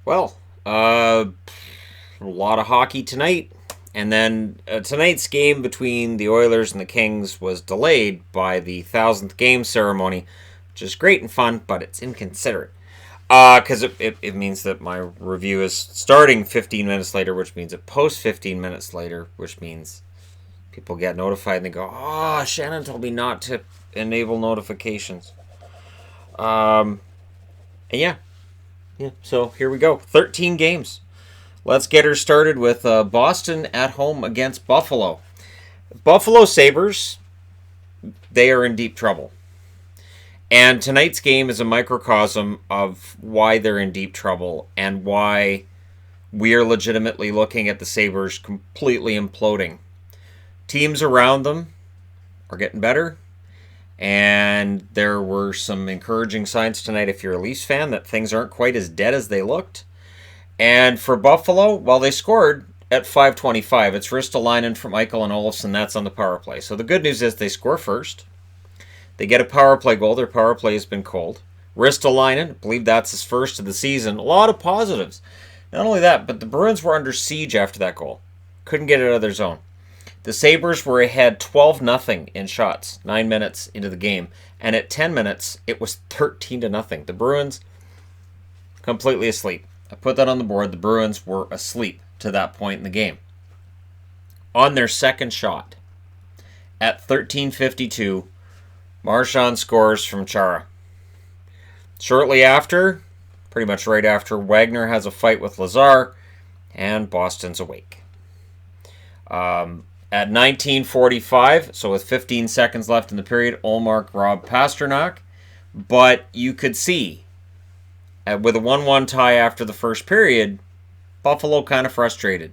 Well, a lot of hockey tonight. And then tonight's game between the Oilers and the Kings was delayed by the 1,000th game ceremony, which is great and fun, but it's inconsiderate. Because it means that my review is starting 15 minutes later, which means it posts 15 minutes later, which means people get notified and they go, oh, Shannon told me not to enable notifications. And yeah, so here we go. 13 games. Let's get her started with Boston at home against Buffalo. Buffalo Sabres, they are in deep trouble. And tonight's game is a microcosm of why they're in deep trouble and why we are legitimately looking at the Sabres completely imploding. Teams around them are getting better. And there were some encouraging signs tonight, if you're a Leafs fan, that things aren't quite as dead as they looked. And for Buffalo, well, they scored at 5:25. It's Ristolainen from Eichel and Olofsson. That's on the power play. So the good news is they score first. They get a power play goal. Their power play has been cold. Ristolainen, I believe that's his first of the season. A lot of positives. Not only that, but the Bruins were under siege after that goal. Couldn't get it out of their zone. The Sabres were ahead 12-0 in shots 9 minutes into the game. And at 10 minutes, it was 13-0. The Bruins completely asleep. I put that on the board. The Bruins were asleep to that point in the game. On their second shot, at 13:52, Marchand scores from Chara. Shortly after, pretty much right after, Wagner has a fight with Lazar, and Boston's awake. At 19:45, so with 15 seconds left in the period, Ullmark robbed Pasternak. But you could see, with a 1-1 tie after the first period, Buffalo kind of frustrated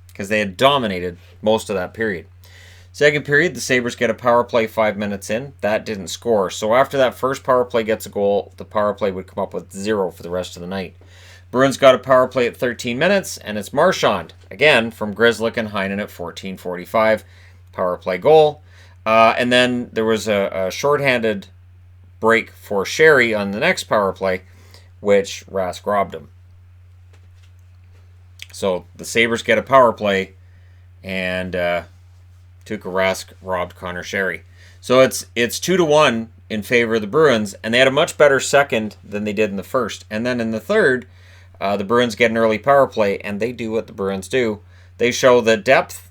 because they had dominated most of that period. Second period, the Sabres get a power play 5 minutes in. That didn't score. So after that first power play gets a goal, the power play would come up with 0 for the rest of the night. Bruins got a power play at 13 minutes, and it's Marchand, again, from Grzelcyk and Heinen at 14:45. Power play goal. And then there was a shorthanded break for Sherry on the next power play, which Rask robbed him. So the Sabres get a power play, and Tuukka Rask robbed Connor Sherry. So it's 2-1 in favor of the Bruins, and they had a much better second than they did in the first. And then in the third, the Bruins get an early power play, and they do what the Bruins do. They show the depth.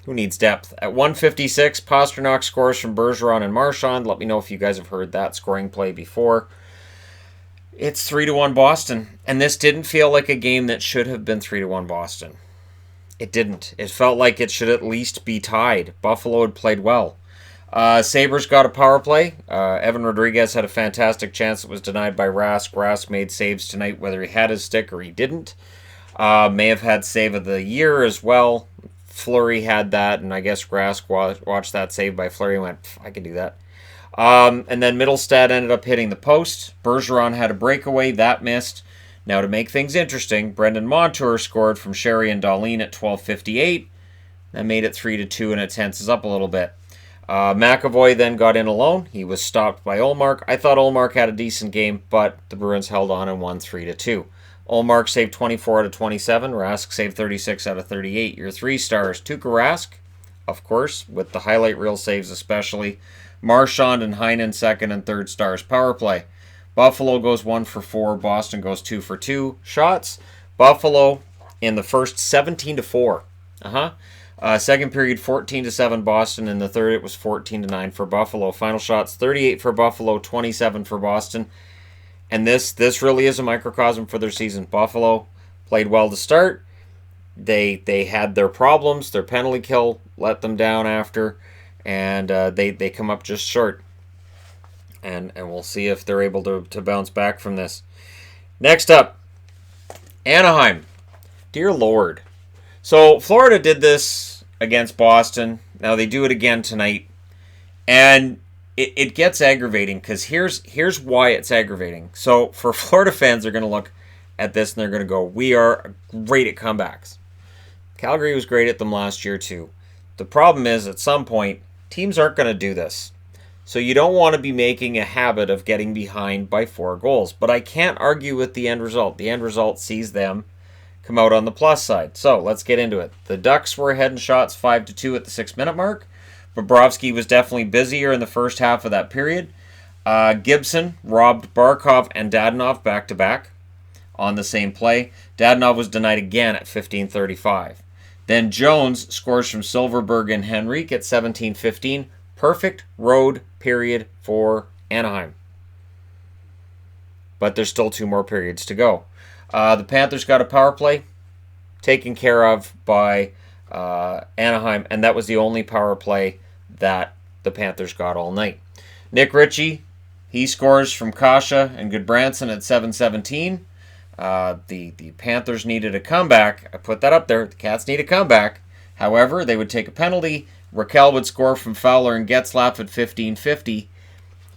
Who needs depth? At 1:56, Pasternak scores from Bergeron and Marchand. Let me know if you guys have heard that scoring play before. It's 3-1 Boston, and this didn't feel like a game that should have been 3-1 Boston. It didn't. It felt like it should at least be tied. Buffalo had played well. Sabres got a power play. Evan Rodriguez had a fantastic chance that was denied by Rask. Rask made saves tonight, whether he had his stick or he didn't. May have had save of the year as well. Fleury had that, and I guess Rask watched that save by Fleury and went, I can do that. And then Middlestad ended up hitting the post. Bergeron had a breakaway. That missed. Now to make things interesting, Brendan Montour scored from Sherry and Dahlin at 12:58. That made it 3-2, and it tenses up a little bit. McAvoy then got in alone. He was stopped by Ullmark. I thought Ullmark had a decent game, but the Bruins held on and won 3-2. Ullmark saved 24 out of 27. Rask saved 36 out of 38. Your 3 stars, Tuukka Rask, of course, with the highlight reel saves especially. Marchand and Heinen second and third stars. Power play. Buffalo goes 1 for 4. Boston goes 2 for 2. Shots. Buffalo in the first 17-4. Second period 14-7 Boston. In the third it was 14-9 for Buffalo. Final shots 38 for Buffalo, 27 for Boston. And this really is a microcosm for their season. Buffalo played well to start. They had their problems. Their penalty kill let them down after, and they come up just short. And we'll see if they're able to bounce back from this. Next up, Anaheim. Dear Lord. So Florida did this against Boston. Now they do it again tonight. And it gets aggravating because here's why it's aggravating. So for Florida fans, they're going to look at this and they're going to go, we are great at comebacks. Calgary was great at them last year too. The problem is at some point, teams aren't going to do this. So you don't want to be making a habit of getting behind by 4 goals. But I can't argue with the end result. The end result sees them come out on the plus side. So let's get into it. The Ducks were ahead in shots 5-2 at the 6-minute mark. Bobrovsky was definitely busier in the first half of that period. Gibson robbed Barkov and Dadonov back-to-back on the same play. Dadonov was denied again at 15:35. Then Jones scores from Silverberg and Henrique at 17:15. Perfect road period for Anaheim. But there's still 2 more periods to go. The Panthers got a power play taken care of by Anaheim, and that was the only power play that the Panthers got all night. Nick Ritchie, he scores from Kasha and Goodbranson at 7:17. The Panthers needed a comeback. I put that up there. The Cats need a comeback. However, they would take a penalty. Raquel would score from Fowler and Getzlaf at 15:50.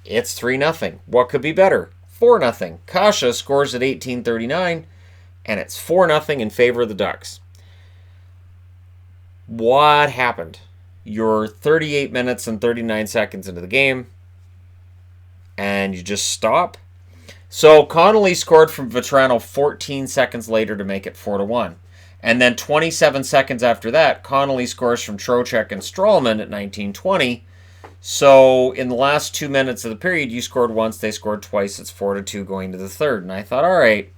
It's 3-0. What could be better? 4-0. Kasha scores at 18:39, and it's 4-0 in favor of the Ducks. What happened? You're 38 minutes and 39 seconds into the game, and you just stop? So Connolly scored from Vetrano 14 seconds later to make it 4-1. And then 27 seconds after that, Connolly scores from Trocheck and Strawman at 19:20. So in the last 2 minutes of the period, you scored once, they scored twice. It's 4-2 going to the third. And I thought, all right,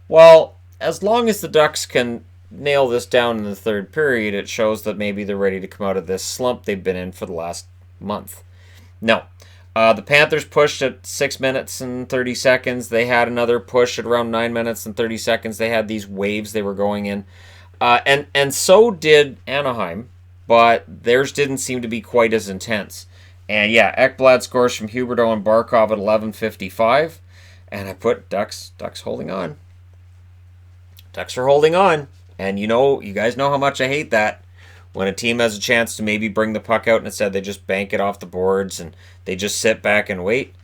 well, as long as the Ducks can nail this down in the third period, it shows that maybe they're ready to come out of this slump they've been in for the last month. No. The Panthers pushed at 6 minutes and 30 seconds. They had another push at around 9 minutes and 30 seconds. They had these waves they were going in. And so did Anaheim, but theirs didn't seem to be quite as intense. And yeah, Ekblad scores from Huberdeau and Barkov at 11:55. And I put Ducks holding on. Ducks are holding on. And you guys know how much I hate that. When a team has a chance to maybe bring the puck out and instead they just bank it off the boards and they just sit back and wait.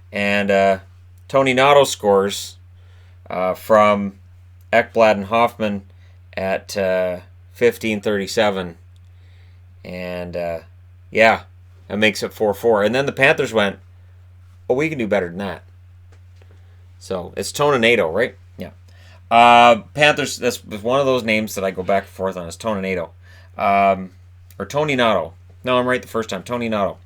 And Tony Nato scores from Ekblad and Hoffman at 15:37. And yeah, that makes it 4-4. And then the Panthers went, oh, we can do better than that. So it's Toninato, right? Yeah. Panthers, that's one of those names that I go back and forth on, is Toninato. Or Tony Nato. No, I'm right the first time. Tony Nato.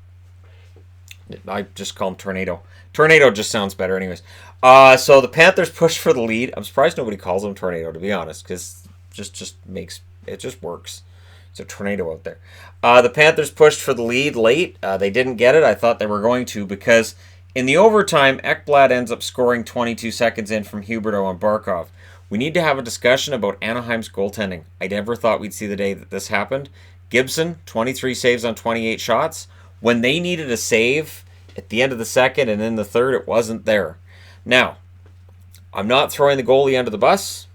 I just call him Tornado. Tornado just sounds better anyways. So the Panthers push for the lead. I'm surprised nobody calls him Tornado, to be honest, because it just works. It's a tornado out there. The Panthers pushed for the lead late. They didn't get it. I thought they were going to, because in the overtime, Ekblad ends up scoring 22 seconds in from Huberdeau and Barkov. We need to have a discussion about Anaheim's goaltending. I never thought we'd see the day that this happened. Gibson, 23 saves on 28 shots. When they needed a save at the end of the second and in the third, it wasn't there. Now, I'm not throwing the goalie under the bus.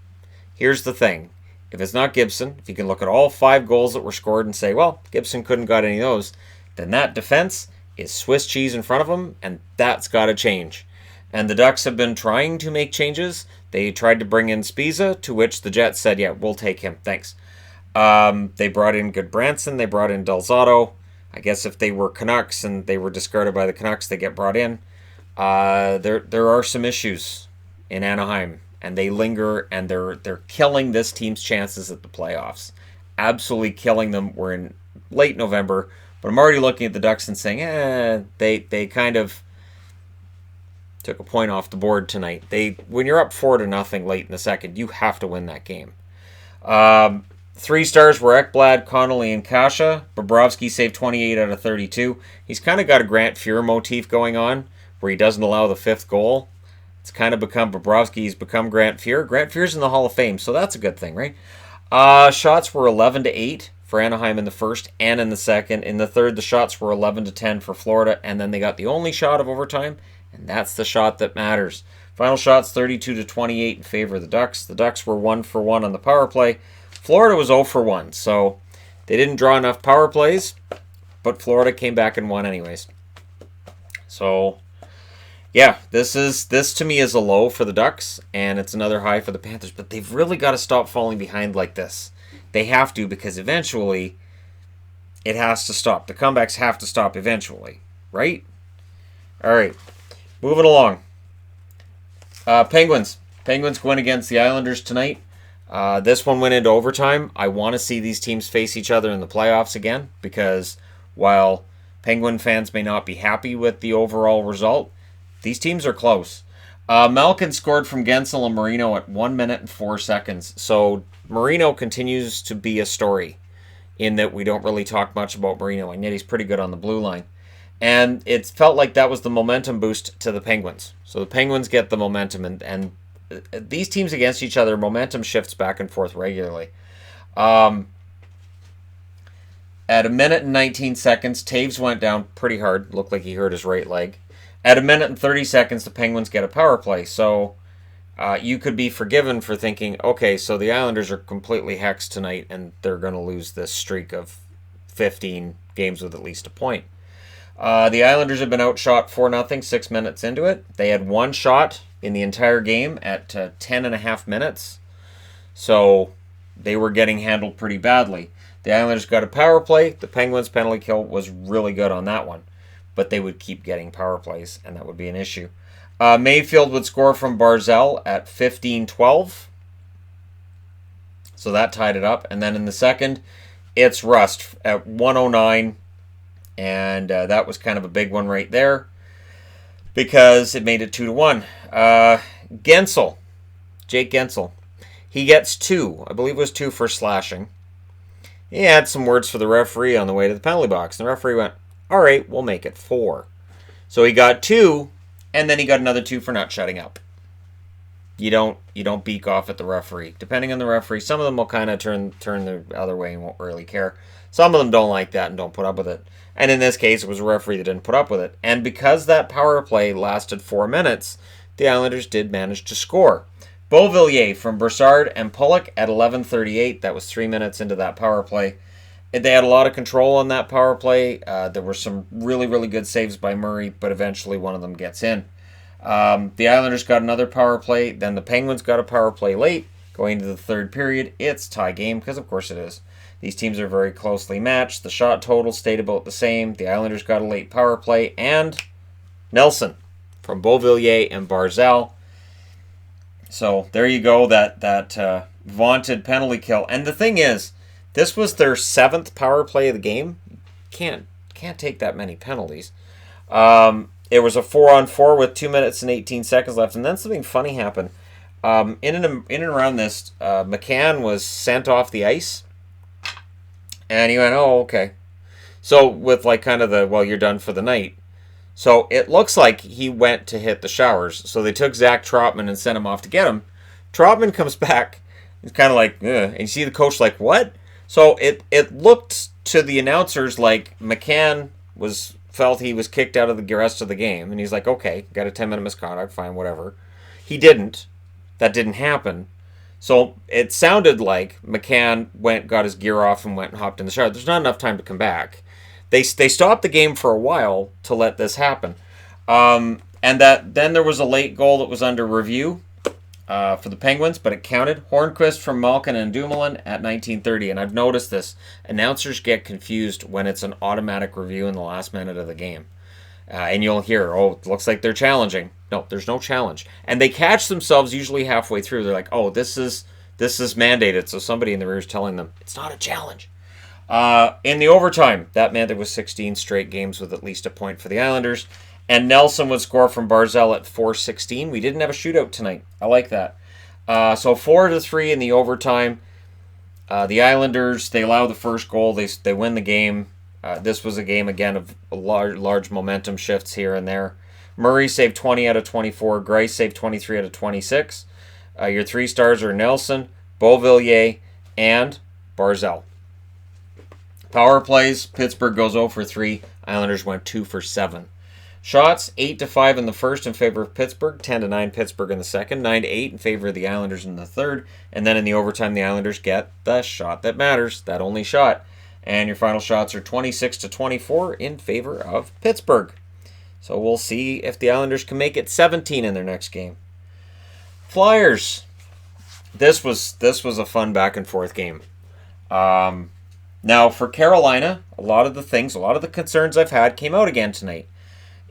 Here's the thing. If it's not Gibson, if you can look at all 5 goals that were scored and say, well, Gibson couldn't got any of those, then that defense is Swiss cheese in front of them, and that's got to change. And the Ducks have been trying to make changes. They tried to bring in Spiza, to which the Jets said, yeah, we'll take him, thanks. They brought in Goodbranson, they brought in Delzato. I guess if they were Canucks and they were discarded by the Canucks, they get brought in. There are some issues in Anaheim, and they linger, and they're killing this team's chances at the playoffs. Absolutely killing them. We're in late November, but I'm already looking at the Ducks and saying, they kind of took a point off the board tonight. When you're up 4-0 late in the second, you have to win that game. 3 stars were Ekblad, Connolly, and Kasha. Bobrovsky saved 28 out of 32. He's kind of got a Grant Fuhr motif going on, where he doesn't allow the 5th goal. It's kind of become Bobrovsky. He's become Grant Fuhr. Grant Fuhr's in the Hall of Fame, so that's a good thing, right? Shots were 11-8 for Anaheim in the first and in the second. In the third, the shots were 11-10 for Florida, and then they got the only shot of overtime, and that's the shot that matters. Final shots 32-28 in favor of the Ducks. The Ducks were 1 for 1 on the power play. Florida was 0 for 1, so they didn't draw enough power plays, but Florida came back and won anyways. So, yeah, this to me is a low for the Ducks, and it's another high for the Panthers, but they've really got to stop falling behind like this. They have to, because eventually it has to stop. The comebacks have to stop eventually, right? All right, moving along. Penguins. Penguins win against the Islanders tonight. This one went into overtime. I want to see these teams face each other in the playoffs again because while Penguin fans may not be happy with the overall result, these teams are close. Malkin scored from Gensel and Marino at 1 minute and 4 seconds. So Marino continues to be a story in that we don't really talk much about Marino, and yet he's pretty good on the blue line. And it felt like that was the momentum boost to the Penguins. So the Penguins get the momentum, and these teams against each other, momentum shifts back and forth regularly. At 1 minute and 19 seconds, Taves went down pretty hard. Looked like he hurt his right leg. At 1 minute and 30 seconds, the Penguins get a power play. So you could be forgiven for thinking, okay, so the Islanders are completely hexed tonight, and they're going to lose this streak of 15 games with at least a point. The Islanders have been outshot 4-0 6 minutes into it. They had one shot in the entire game at 10.5 minutes. So they were getting handled pretty badly. The Islanders got a power play. The Penguins' penalty kill was really good on that one. But they would keep getting power plays, and that would be an issue. Mayfield would score from Barzal at 15-12. So that tied it up. And then in the second, it's Rust at 109. And that was kind of a big one right there because it made it 2-1. Gensel, Jake Gensel, he gets 2. I believe it was 2 for slashing. He had some words for the referee on the way to the penalty box. The referee went, all right, we'll make it 4. So he got 2, and then he got another 2 for not shutting up. You don't beak off at the referee. Depending on the referee, some of them will kind of turn the other way and won't really care. Some of them don't like that and don't put up with it. And in this case, it was a referee that didn't put up with it. And because that power play lasted 4 minutes, the Islanders did manage to score. Beauvillier from Brassard and Pulock at 11:38. That was 3 minutes into that power play. They had a lot of control on that power play. There were some really, really good saves by Murray, but eventually one of them gets in. The Islanders got another power play. Then the Penguins got a power play late. Going into the third period, it's tie game, because of course it is. These teams are very closely matched. The shot total stayed about the same. The Islanders got a late power play. And Nelson from Beauvillier and Barzal. So there you go, that vaunted penalty kill. And the thing is, this was their 7th power play of the game. Can't take that many penalties. It was a 4-on-4 with 2 minutes and 18 seconds left. And then something funny happened. In and around this, McCann was sent off the ice. And he went, oh, okay. So with like kind of the, well, you're done for the night. So it looks like he went to hit the showers. So they took Zach Trotman and sent him off to get him. Trotman comes back. He's kind of like, ugh. And you see the coach like, what? So it looked to the announcers like McCann felt he was kicked out of the rest of the game. And he's like, okay, got a 10-minute misconduct, fine, whatever. He didn't. That didn't happen. So it sounded like McCann got his gear off and went and hopped in the shower. There's not enough time to come back. They stopped the game for a while to let this happen. And then there was a late goal that was under review for the Penguins, but it counted. Hornquist from Malkin and Dumoulin at 19:30. And I've noticed this. Announcers get confused when it's an automatic review in the last minute of the game. And you'll hear, oh, it looks like they're challenging. No, there's no challenge. And they catch themselves usually halfway through. They're like, oh, this is mandated. So somebody in the rear is telling them, it's not a challenge. In the overtime, that meant there was 16 straight games with at least a point for the Islanders. And Nelson would score from Barzal at 4:16. We didn't have a shootout tonight. I like that. So 4-3 in the overtime. The Islanders, they allow the first goal. They win the game. This was a game, again, of large momentum shifts here and there. Murray saved 20 out of 24. Greiss saved 23 out of 26. Your 3 stars are Nelson, Beauvillier, and Barzal. Power plays, Pittsburgh goes 0 for 3. Islanders went 2 for 7. Shots, 8-5 in the first in favor of Pittsburgh, 10-9 Pittsburgh in the second, 9-8 in favor of the Islanders in the third, and then in the overtime, the Islanders get the shot that matters, that only shot. And your final shots are 26-24 in favor of Pittsburgh. So we'll see if the Islanders can make it 17 in their next game. Flyers. This was a fun back and forth game. Now for Carolina, a lot of the concerns I've had came out again tonight.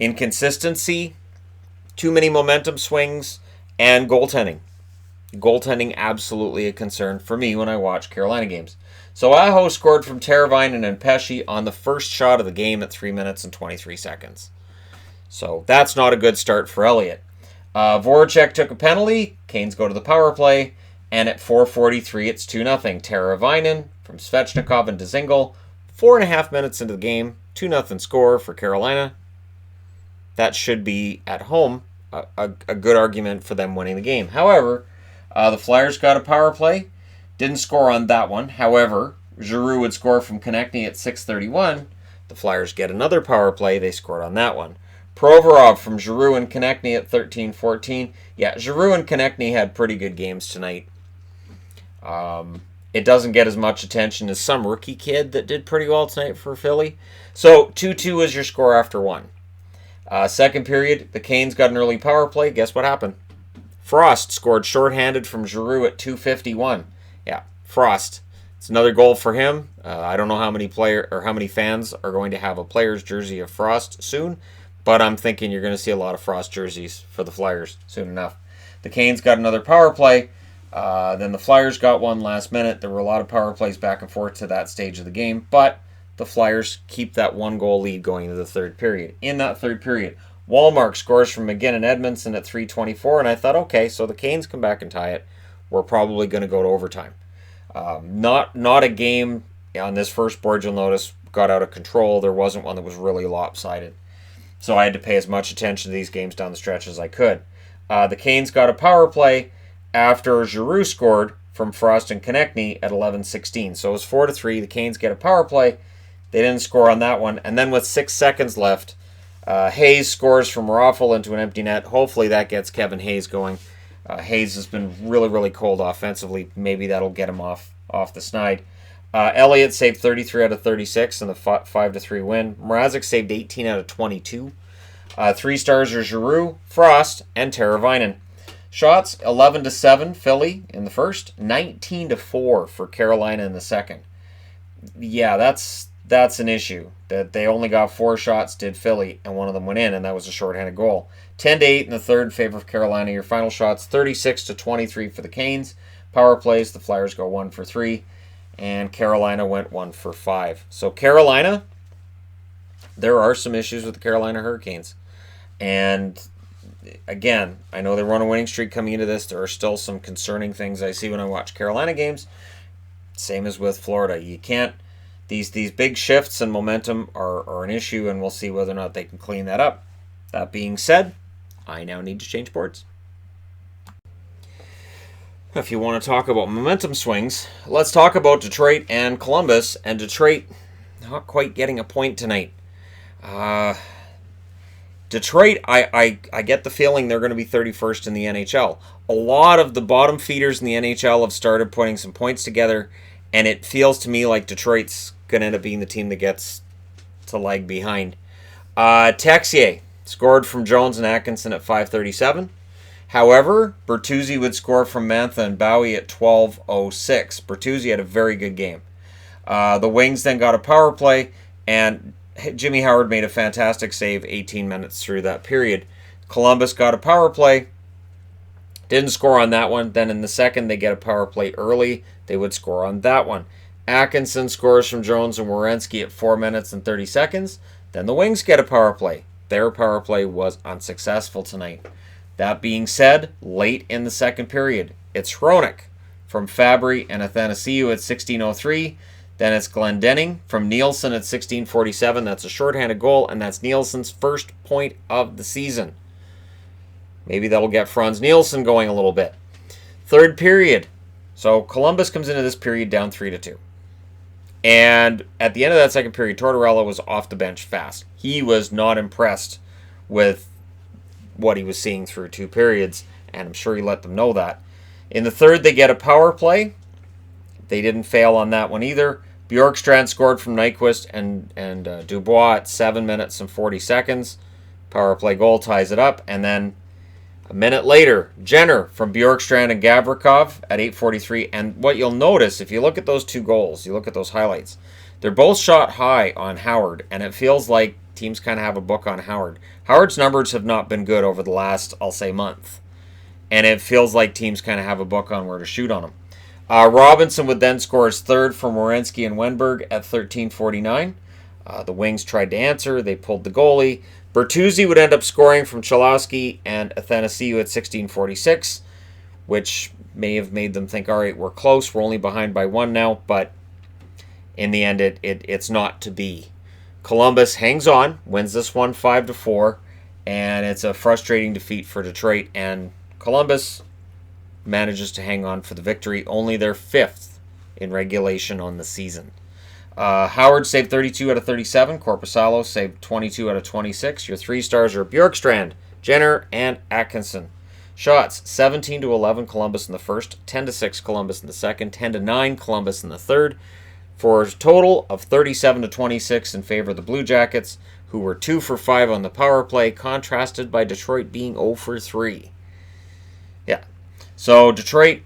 Inconsistency, too many momentum swings, and goaltending. Goaltending absolutely a concern for me when I watch Carolina games. So Aho scored from Teravainen and Pesce on the first shot of the game at 3 minutes and 23 seconds. So that's not a good start for Elliott. Voracek took a penalty. Canes go to the power play. And at 4:43, it's 2-0. Teravainen from Svechnikov and Dzingel. 4.5 minutes into the game, 2-0 score for Carolina. That should be, at home, a good argument for them winning the game. However, the Flyers got a power play. Didn't score on that one. However, Giroux would score from Konechny at 6:31. The Flyers get another power play. They scored on that one. Provorov from Giroux and Konechny at 13:14. Yeah, Giroux and Konechny had pretty good games tonight. It doesn't get as much attention as some rookie kid that did pretty well tonight for Philly. So 2-2 is your score after one. Second period, the Canes got an early power play. Guess what happened? Frost scored shorthanded from Giroux at 2:51. Yeah, Frost. It's another goal for him. I don't know how many fans are going to have a player's jersey of Frost soon, but I'm thinking you're going to see a lot of Frost jerseys for the Flyers soon enough. The Canes got another power play. Then the Flyers got one last minute. There were a lot of power plays back and forth to that stage of the game, but the Flyers keep that 1-goal lead going into the third period. In that third period, Wallmark scores from McGinn and Edmondson at 3:24, and I thought, okay, so the Canes come back and tie it. We're probably going to go to overtime. Not a game on this first board, you'll notice, got out of control. There wasn't one that was really lopsided. So I had to pay as much attention to these games down the stretch as I could. The Canes got a power play after Giroux scored from Frost and Konechny at 11:16. So it was 4-3. The Canes get a power play. They didn't score on that one. And then with 6 seconds left, Hayes scores from Raffle into an empty net. Hopefully that gets Kevin Hayes going. Hayes has been really, really cold offensively. Maybe that'll get him off the snide. Elliott saved 33 out of 36 in the 5-3 win. Mrazek saved 18 out of 22. 3 stars are Giroux, Frost, and Teravainen. Shots, 11-7 Philly in the first, 19-4 for Carolina in the second. Yeah, that's an issue. That they only got 4 shots, did Philly, and one of them went in, and that was a shorthanded goal. 10-8 in the third in favor of Carolina. Your final shots, 36-23 for the Canes. Power plays, the Flyers go 1 for 3, and Carolina went 1 for 5. So Carolina, there are some issues with the Carolina Hurricanes. And again, I know they run a winning streak coming into this. There are still some concerning things I see when I watch Carolina games. Same as with Florida. You can't, these big shifts in momentum are an issue, and we'll see whether or not they can clean that up. That being said, I now need to change boards. If you want to talk about momentum swings, let's talk about Detroit and Columbus. And Detroit not quite getting a point tonight. Detroit, I get the feeling they're going to be 31st in the NHL. A lot of the bottom feeders in the NHL have started putting some points together, and it feels to me like Detroit's going to end up being the team that gets to lag behind. Texier scored from Jones and Atkinson at 5:37. However, Bertuzzi would score from Mantha and Bowie at 12:06. Bertuzzi had a very good game. The Wings then got a power play, and Jimmy Howard made a fantastic save 18 minutes through that period. Columbus got a power play. Didn't score on that one. Then in the second, they get a power play early. They would score on that one. Atkinson scores from Jones and Werenski at 4 minutes and 30 seconds. Then the Wings get a power play. Their power play was unsuccessful tonight. That being said, late in the second period, it's Hronek from Fabry and Athanasiou at 16:03. Then it's Glendening from Nielsen at 16:47. That's a shorthanded goal, and that's Nielsen's first point of the season. Maybe that'll get Franz Nielsen going a little bit. Third period. So Columbus comes into this period down 3-2. And at the end of that second period, Tortorella was off the bench fast. He was not impressed with what he was seeing through 2 periods, and I'm sure he let them know that. In the third, they get a power play. They didn't fail on that one either. Bjorkstrand scored from Nyquist and Dubois at 7 minutes and 40 seconds. Power play goal ties it up. And then a minute later, Jenner from Bjorkstrand and Gavrikov at 8:43. And what you'll notice, if you look at those 2 goals, you look at those highlights, they're both shot high on Howard. And it feels like teams kind of have a book on Howard. Howard's numbers have not been good over the last, I'll say, month. And it feels like teams kind of have a book on where to shoot on him. Robinson would then score his third for Werenski and Wenberg at 13:49. The Wings tried to answer. They pulled the goalie. Bertuzzi would end up scoring from Cholowski and Athanasiou at 16:46, which may have made them think, all right, we're close. We're only behind by one now. But in the end, it's not to be. Columbus hangs on, wins this one 5-4, and it's a frustrating defeat for Detroit. And Columbus manages to hang on for the victory, only their 5th in regulation on the season. Howard saved 32 out of 37. Korpisalo saved 22 out of 26. Your 3 stars are Bjorkstrand, Jenner, and Atkinson. Shots, 17-11 Columbus in the first, 10-6 Columbus in the second, 10-9 Columbus in the third, for a total of 37-26 in favor of the Blue Jackets, who were 2 for 5 on the power play, contrasted by Detroit being 0 for 3. Yeah. So Detroit,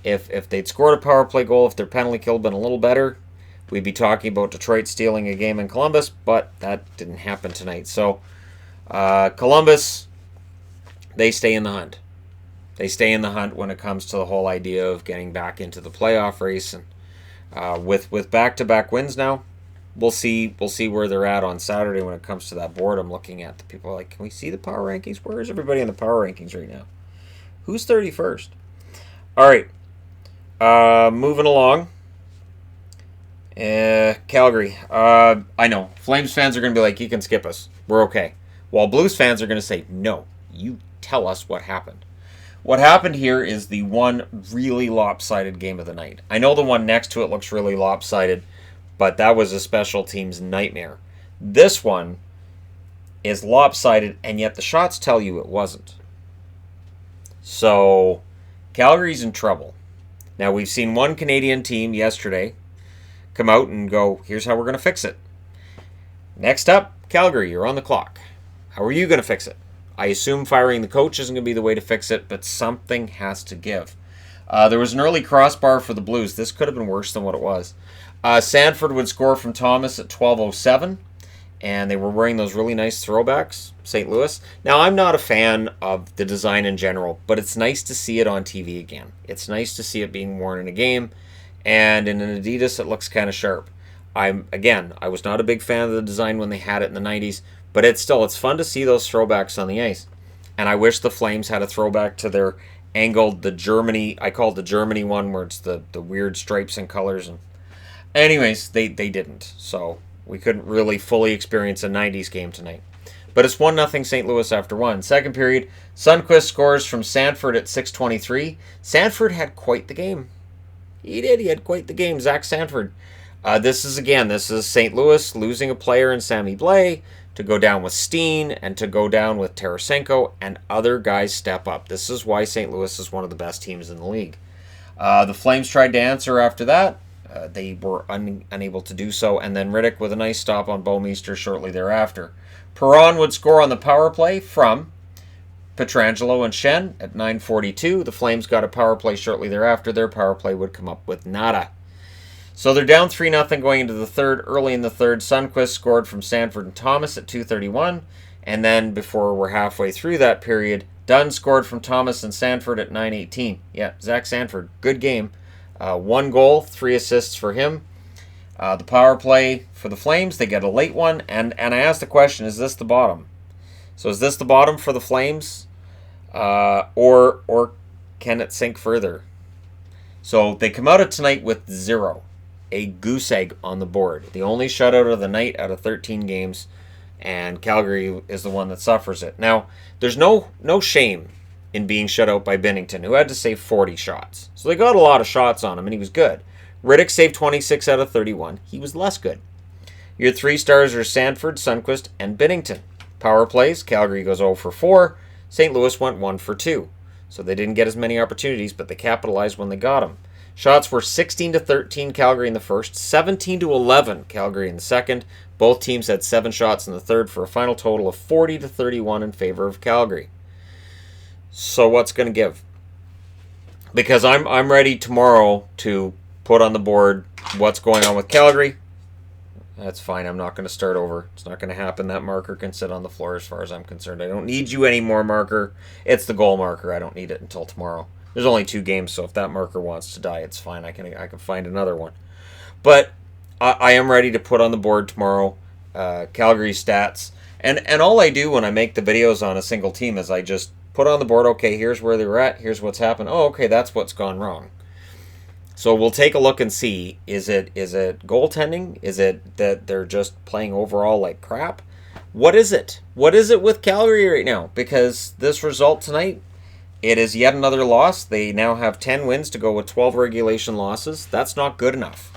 if they'd scored a power play goal, if their penalty kill had been a little better, we'd be talking about Detroit stealing a game in Columbus, but that didn't happen tonight. So Columbus, they stay in the hunt. They stay in the hunt when it comes to the whole idea of getting back into the playoff race. And with back-to-back wins now, we'll see where they're at on Saturday when it comes to that board. I'm looking at the people like, can we see the power rankings? Where is everybody in the power rankings right now? Who's 31st? All right. Moving along. Calgary. I know. Flames fans are going to be like, you can skip us. We're okay. While Blues fans are going to say, no, you tell us what happened. What happened here is the one really lopsided game of the night. I know the one next to it looks really lopsided, but that was a special teams nightmare. This one is lopsided, and yet the shots tell you it wasn't. So, Calgary's in trouble. Now, we've seen one Canadian team yesterday come out and go, here's how we're going to fix it. Next up, Calgary, you're on the clock. How are you going to fix it? I assume firing the coach isn't going to be the way to fix it, but something has to give. There was an early crossbar for the Blues. This could have been worse than what it was. Sanford would score from Thomas at 12:07, and they were wearing those really nice throwbacks, St. Louis. Now, I'm not a fan of the design in general, but it's nice to see it on TV again. It's nice to see it being worn in a game, and in an Adidas, it looks kind of sharp. I was not a big fan of the design when they had it in the 90s, but it's fun to see those throwbacks on the ice. And I wish the Flames had a throwback to their angled, I call it the Germany one, where it's the weird stripes and colors. And anyways, they didn't. So we couldn't really fully experience a 90s game tonight. But it's 1-0 St. Louis after one. Second period, Sundqvist scores from Sanford at 6:23. Sanford had quite the game. He did. He had quite the game. Zach Sanford. This is St. Louis losing a player in Sammy Blais to go down with Steen and to go down with Tarasenko, and other guys step up. This is why St. Louis is one of the best teams in the league. The Flames tried to answer after that. They were unable to do so, and then Riddick with a nice stop on Bouwmeester shortly thereafter. Perron would score on the power play from Pietrangelo and Schenn at 9:42. The Flames got a power play shortly thereafter. Their power play would come up with nada. So they're down 3-0 going into the third. Early in the third, Sundqvist scored from Sanford and Thomas at 2:31. And then before we're halfway through that period, Dunn scored from Thomas and Sanford at 9:18. Yeah, Zach Sanford, good game. 1 goal, 3 assists for him. The power play for the Flames, they get a late one. And I asked the question, is this the bottom? So is this the bottom for the Flames? Or can it sink further? So they come out of tonight with 0. A goose egg on the board. The only shutout of the night out of 13 games, and Calgary is the one that suffers it. Now, there's no shame in being shut out by Binnington, who had to save 40 shots. So they got a lot of shots on him, and he was good. Riddick saved 26 out of 31. He was less good. Your 3 stars are Sanford, Sundqvist, and Binnington. Power plays, Calgary goes 0 for 4. St. Louis went 1 for 2. So they didn't get as many opportunities, but they capitalized when they got them. Shots were 16-13 Calgary in the first, 17-11 Calgary in the second. Both teams had 7 shots in the third for a final total of 40-31 in favor of Calgary. So what's going to give? Because I'm ready tomorrow to put on the board what's going on with Calgary. That's fine. I'm not going to start over. It's not going to happen. That marker can sit on the floor as far as I'm concerned. I don't need you anymore, marker. It's the goal marker. I don't need it until tomorrow. There's only 2 games, so if that marker wants to die, it's fine. I can find another one. But I am ready to put on the board tomorrow Calgary stats. And all I do when I make the videos on a single team is I just put on the board, okay, here's where they're at. Here's what's happened. Oh, okay, that's what's gone wrong. So we'll take a look and see, is it goaltending? Is it that they're just playing overall like crap? What is it? What is it with Calgary right now? Because this result tonight, it is yet another loss. They now have 10 wins to go with 12 regulation losses. That's not good enough.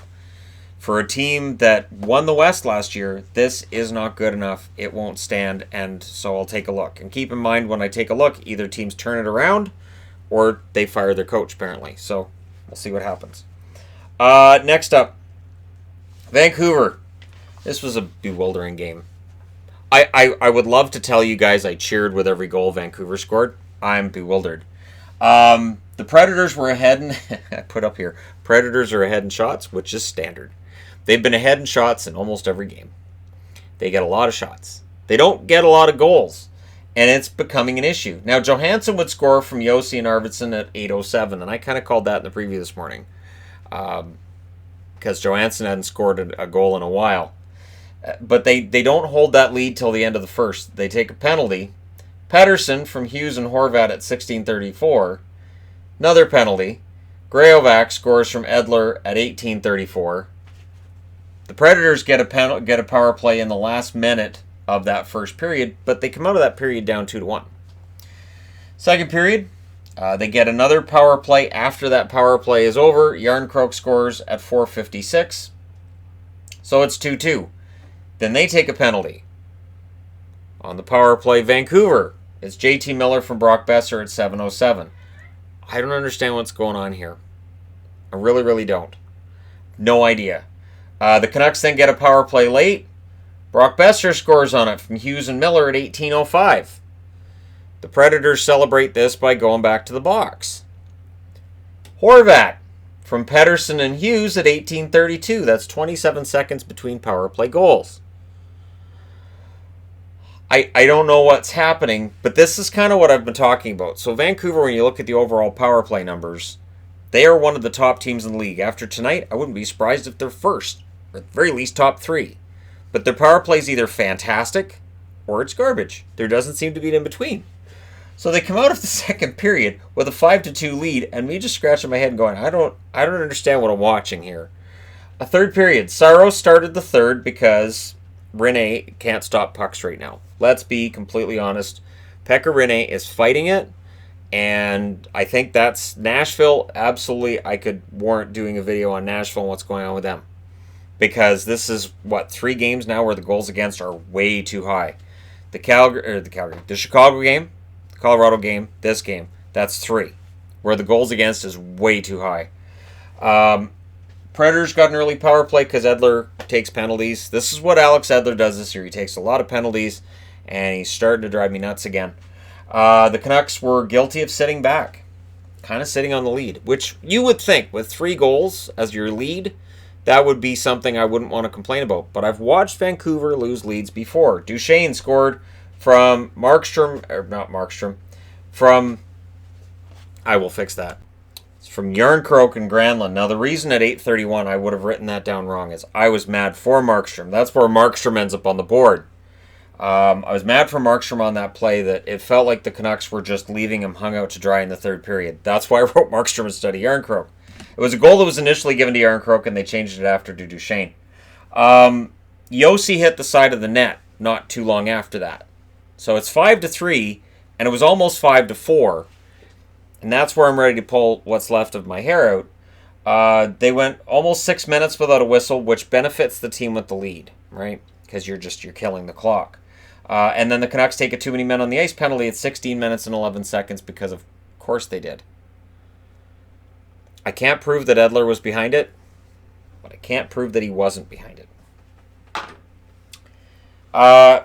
For a team that won the West last year, this is not good enough. It won't stand, and so I'll take a look. And keep in mind, when I take a look, either teams turn it around or they fire their coach, apparently. So we'll see what happens. Next up, Vancouver. This was a bewildering game. I would love to tell you guys I cheered with every goal Vancouver scored. I'm bewildered. The Predators were ahead in... I put up here, Predators are ahead in shots, which is standard. They've been ahead in shots in almost every game. They get a lot of shots. They don't get a lot of goals. And it's becoming an issue. Now, Johansson would score from Yossi and Arvidsson at 8:07, and I kind of called that in the preview this morning. Because Johansson hadn't scored a goal in a while. But they don't hold that lead till the end of the first. They take a penalty. Pettersson from Hughes and Horvat at 16:34. Another penalty. Graovac scores from Edler at 18:34. The Predators get a power play in the last minute of that first period, but they come out of that period down 2-1. Second period, they get another power play after that power play is over. Järnkrok scores at 4:56. So it's 2-2. Then they take a penalty. On the power play, Vancouver, it's JT Miller from Brock Besser at 7:07. I don't understand what's going on here. I really, really don't. No idea. The Canucks then get a power play late. Brock Besser scores on it from Hughes and Miller at 18:05. The Predators celebrate this by going back to the box. Horvat from Pettersson and Hughes at 18:32. That's 27 seconds between power play goals. I don't know what's happening, but this is kind of what I've been talking about. So Vancouver, when you look at the overall power play numbers, they are one of the top teams in the league. After tonight, I wouldn't be surprised if they're first, or at the very least top 3. But their power play is either fantastic or it's garbage. There doesn't seem to be an in-between. So they come out of the second period with a 5-2 lead, and me just scratching my head and going, I don't understand what I'm watching here. A third period. Saros started the third because Rinne can't stop pucks right now. Let's be completely honest. Pekka Rinne is fighting it, and I think that's Nashville. Absolutely, I could warrant doing a video on Nashville and what's going on with them. Because this is, 3 games now where the goals against are way too high. The Chicago game, the Colorado game, this game, that's 3. Where the goals against is way too high. Predators got an early power play because Edler takes penalties. This is what Alex Edler does this year. He takes a lot of penalties, and he's starting to drive me nuts again. The Canucks were guilty of sitting back, kind of sitting on the lead, which you would think with 3 goals as your lead, that would be something I wouldn't want to complain about. But I've watched Vancouver lose leads before. Duchesne scored from I will fix that. It's from Järnkrok and Granlund. Now, the reason at 8:31 I would have written that down wrong is I was mad for Markstrom. That's where Markstrom ends up on the board. I was mad for Markstrom on that play that it felt like the Canucks were just leaving him hung out to dry in the third period. That's why I wrote Markstrom instead of Järnkrok. It was a goal that was initially given to Järnkrok, and they changed it after to Duchesne. Yossi hit the side of the net not too long after that. So it's 5-3, and it was almost 5-4. And that's where I'm ready to pull what's left of my hair out. They went almost 6 minutes without a whistle, which benefits the team with the lead, right? Because you're killing the clock. And then the Canucks take a too many men on the ice penalty at 16 minutes and 11 seconds because of course they did. I can't prove that Edler was behind it, but I can't prove that he wasn't behind it.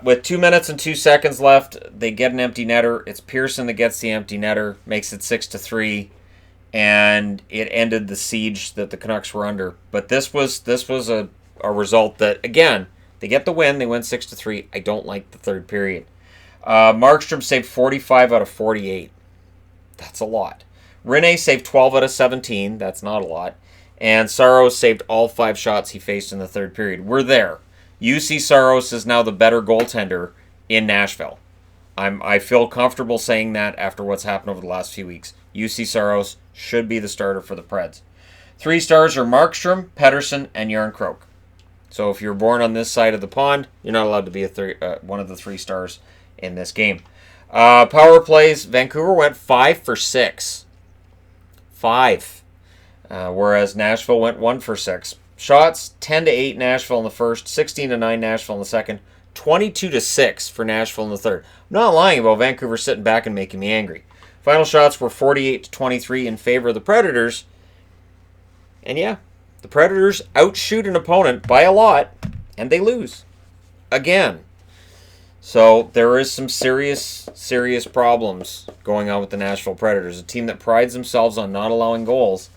With 2 minutes and 2 seconds left, they get an empty netter. It's Pearson that gets the empty netter, makes it 6-3, and it ended the siege that the Canucks were under. But this was a a result that, again, they get the win. They win 6-3. I don't like the third period. Markstrom saved 45 out of 48. That's a lot. Rinne saved 12 out of 17. That's not a lot. And Saros saved all 5 shots he faced in the third period. We're there. UC Saros is now the better goaltender in Nashville. I feel comfortable saying that after what's happened over the last few weeks. UC Saros should be the starter for the Preds. 3 stars are Markstrom, Pettersson, and Järnkrok. So if you're born on this side of the pond, you're not allowed to be one of the 3 stars in this game. Power plays, Vancouver went 5 for 6. 5. Whereas Nashville went 1 for 6. Shots, 10-8 Nashville in the first, 16-9 Nashville in the second, 22-6 for Nashville in the third. I'm not lying about Vancouver sitting back and making me angry. Final shots were 48-23 in favor of the Predators. And yeah, the Predators outshoot an opponent by a lot, and they lose. Again. So there is some serious problems going on with the Nashville Predators, a team that prides themselves on not allowing goals,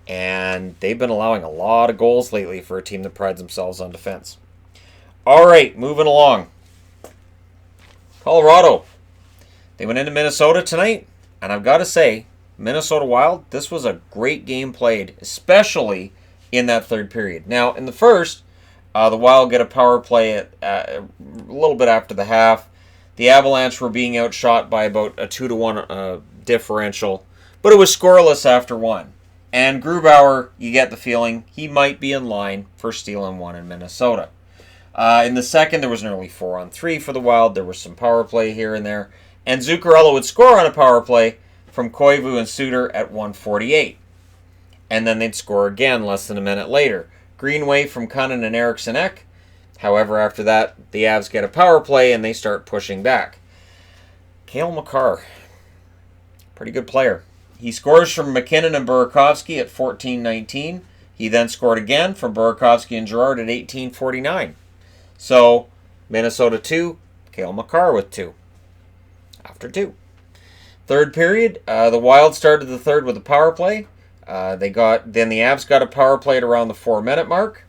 and they've been allowing a lot of goals lately for a team that prides themselves on defense. All right, moving along. Colorado. They went into Minnesota tonight, and I've got to say, Minnesota Wild, this was a great game played, especially in that third period. Now, in the first, the Wild get a power play at a little bit after the half. The Avalanche were being outshot by about a 2-1 differential, but it was scoreless after 1. And Grubauer, you get the feeling he might be in line for stealing 1 in Minnesota. In the second, there was an early 4-on-3 for the Wild. There was some power play here and there. And Zuccarello would score on a power play from Koivu and Suter at 1:48. And then they'd score again less than a minute later. Greenway from Cunnin and Eriksson. However, after that, the Avs get a power play and they start pushing back. Cale Makar, pretty good player. He scores from McKinnon and Burakovsky at 14:19. He then scored again from Burakovsky and Girard at 18:49. So, Minnesota 2, Cale Makar with 2. After 2. Third period, the Wild started the third with a power play. Then the Avs got a power play at around the 4-minute mark.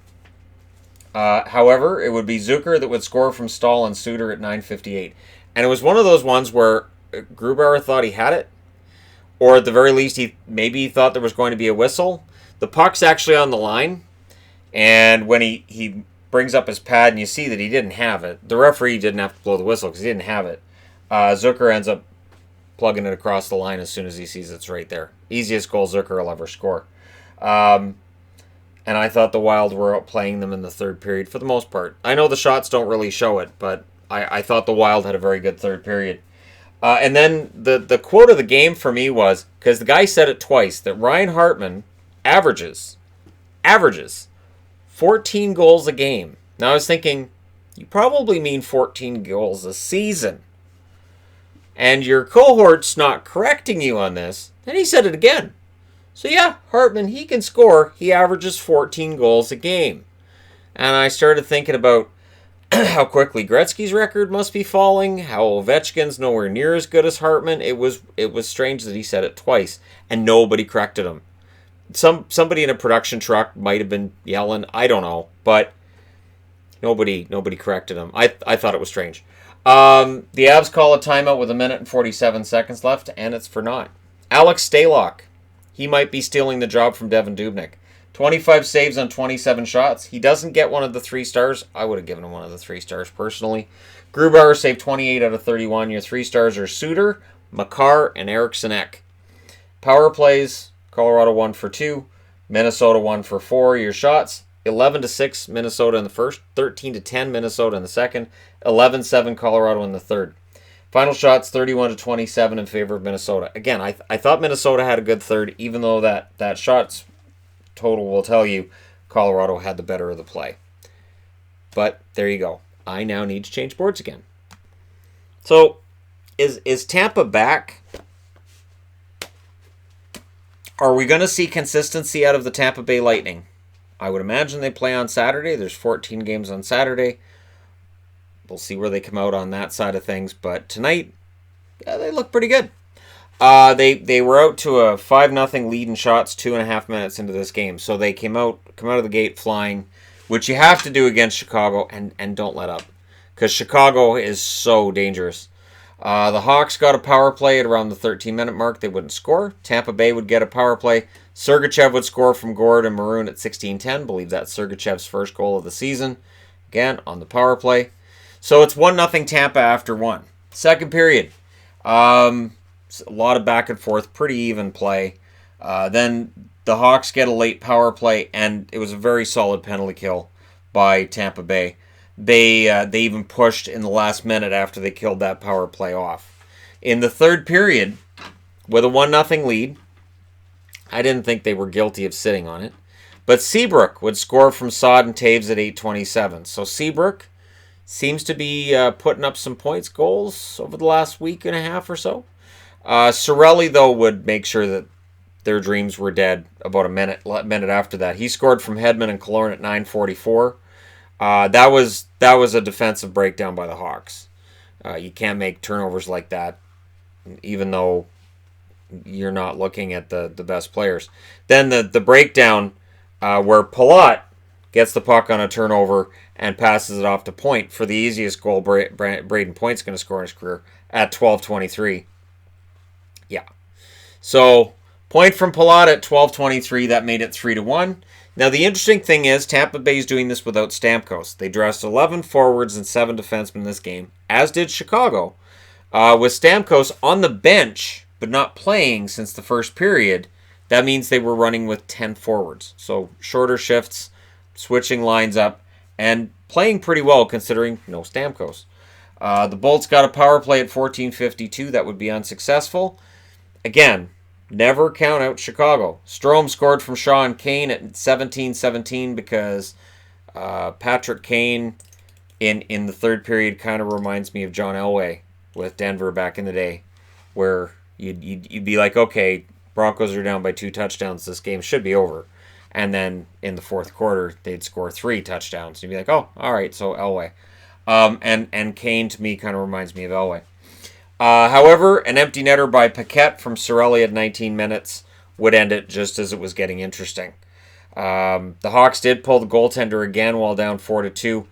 However, it would be Zucker that would score from Stahl and Suter at 9:58. And it was one of those ones where Grubauer thought he had it, or at the very least, he thought there was going to be a whistle. The puck's actually on the line, and when he brings up his pad and you see that he didn't have it, the referee didn't have to blow the whistle because he didn't have it. Zucker ends up plugging it across the line as soon as he sees it's right there. Easiest goal Zucker will ever score. And I thought the Wild were outplaying them in the third period for the most part. I know the shots don't really show it, but I thought the Wild had a very good third period. And then the quote of the game for me was, because the guy said it twice, that Ryan Hartman averages 14 goals a game. Now I was thinking, you probably mean 14 goals a season. And your cohort's not correcting you on this. Then he said it again. So yeah, Hartman, he can score. He averages 14 goals a game. And I started thinking about how quickly Gretzky's record must be falling, how Ovechkin's nowhere near as good as Hartman. It was strange that he said it twice, and nobody corrected him. Somebody in a production truck might have been yelling, I don't know, but nobody corrected him. I thought it was strange. The Avs call a timeout with 1 minute and 47 seconds left, and it's for naught. Alex Stalock, he might be stealing the job from Devin Dubnyk. 25 saves on 27 shots. He doesn't get one of the 3 stars. I would have given him one of the 3 stars personally. Grubauer saved 28 out of 31. Your 3 stars are Suter, Makar, and Eriksson. Power plays, Colorado 1 for 2. Minnesota 1 for 4. Your shots, 11-6 Minnesota in the first, 13-10 Minnesota in the second, 11-7 Colorado in the third. Final shots, 31-27 in favor of Minnesota. Again, I thought Minnesota had a good third, even though that shots total will tell you Colorado had the better of the play. But there you go. I now need to change boards again. So, is Tampa back? Are we going to see consistency out of the Tampa Bay Lightning? I would imagine they play on Saturday. There's 14 games on Saturday. We'll see where they come out on that side of things. But tonight, they look pretty good. They were out to a 5-0 lead in shots 2.5 minutes into this game. So they come out of the gate flying. which you have to do against Chicago, and don't let up, because Chicago is so dangerous. The Hawks got a power play at around the 13-minute mark. They wouldn't score. Tampa Bay would get a power play. Sergachev would score from Gord and Maroon at 16:10. Believe that's Sergachev's first goal of the season. Again, on the power play. So it's 1-0 Tampa after 1. Second period. A lot of back and forth. Pretty even play. Then the Hawks get a late power play, and it was a very solid penalty kill by Tampa Bay. They even pushed in the last minute after they killed that power play off. In the third period, with a 1-0 lead, I didn't think they were guilty of sitting on it, but Seabrook would score from Sod and Taves at 8:27. So Seabrook seems to be putting up some goals over the last week and a half or so. Cirelli, though, would make sure that their dreams were dead about a minute after that. He scored from Hedman and Killorn at 9:44. That was a defensive breakdown by the Hawks. You can't make turnovers like that, even though you're not looking at the best players. Then the breakdown where Palat gets the puck on a turnover and passes it off to Point for the easiest goal Braden Point's going to score in his career at 12:23. Yeah. So Point from Palat at 12:23, that made it 3-1. Now, the interesting thing is Tampa Bay's doing this without Stamkos. They dressed 11 forwards and 7 defensemen in this game, as did Chicago. With Stamkos on the bench, but not playing since the first period, that means they were running with 10 forwards. So shorter shifts, switching lines up, and playing pretty well considering no Stamkos. The Bolts got a power play at 14:52. That would be unsuccessful. Again, never count out Chicago. Strome scored from Shaw and Kane at 17:17 because Patrick Kane in the third period kind of reminds me of John Elway with Denver back in the day, where you'd be like, okay, Broncos are down by 2 touchdowns. This game should be over. And then in the fourth quarter, they'd score 3 touchdowns. You'd be like, oh, all right, so Elway. And Kane, to me, kind of reminds me of Elway. However, an empty netter by Paquette from Cirelli at 19 minutes would end it just as it was getting interesting. The Hawks did pull the goaltender again while down 4-2.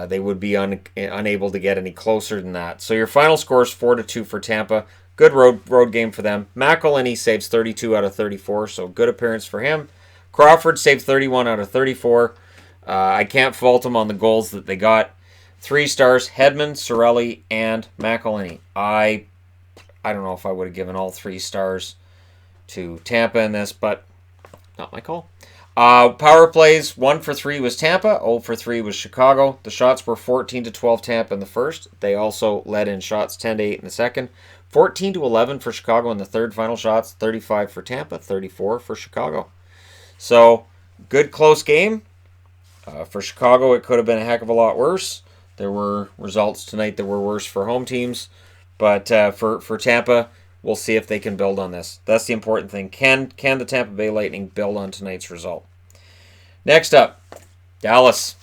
They would be unable to get any closer than that. So your final score is 4-2 for Tampa. Good road game for them. McElhinney saves 32 out of 34, so good appearance for him. Crawford saved 31 out of 34. I can't fault him on the goals that they got. 3 stars, Hedman, Cirelli, and McElhinney. I don't know if I would have given all 3 stars to Tampa in this, but not my call. Power plays, 1 for 3 was Tampa, 0 for 3 was Chicago. The shots were 14-12 Tampa in the first. They also led in shots 10-8 in the second. 14-11 for Chicago in the third. Final shots, 35 for Tampa, 34 for Chicago. So, good close game. For Chicago, it could have been a heck of a lot worse. There were results tonight that were worse for home teams. But for Tampa, we'll see if they can build on this. That's the important thing. Can the Tampa Bay Lightning build on tonight's result? Next up, Dallas.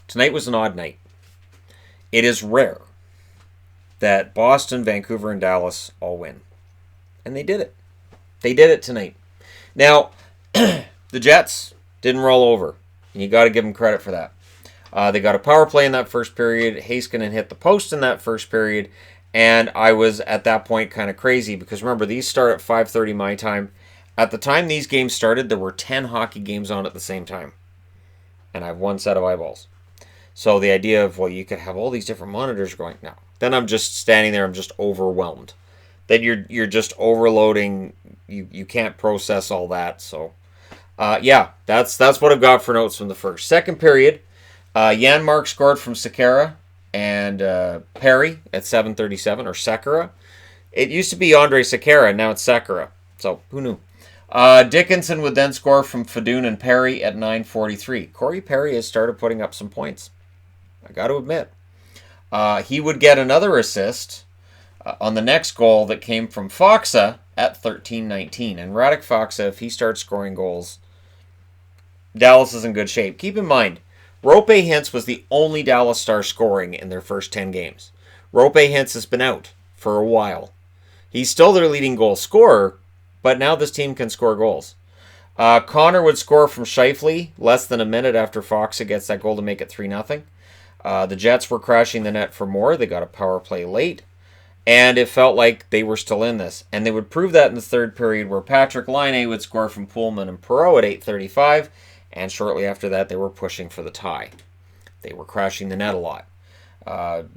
Tonight was an odd night. It is rare that Boston, Vancouver, and Dallas all win. And they did it. They did it tonight. Now, the Jets didn't roll over. And you got to give them credit for that. They got a power play in that first period. Heiskanen hit the post in that first period. And I was, at that point, kind of crazy. Because remember, these start at 5:30 my time. At the time these games started, there were 10 hockey games on at the same time. And I have one set of eyeballs. So the idea of, well, you could have all these different monitors going, no. Then I'm just standing there, I'm just overwhelmed. Then you're just overloading. You can't process all that. So, yeah, that's what I've got for notes from the first. Second period, Janmark scored from Sekera and Perry at 7:37, or Sekera. It used to be Andre Sekera, now it's Sekera. So, who knew? Dickinson would then score from Fedun and Perry at 9:43. Corey Perry has started putting up some points. I got to admit. He would get another assist on the next goal that came from Faksa at 13:19. And Radek Faksa, if he starts scoring goals, Dallas is in good shape. Keep in mind, Rope Hintz was the only Dallas star scoring in their first 10 games. Rope Hintz has been out for a while. He's still their leading goal scorer, but now this team can score goals. Connor would score from Scheifele less than a minute after Foxa gets that goal to make it 3-0. The Jets were crashing the net for more. They got a power play late. And it felt like they were still in this. And they would prove that in the third period where Patrick Laine would score from Pullman and Perreault at 8:35. And shortly after that, they were pushing for the tie. They were crashing the net a lot.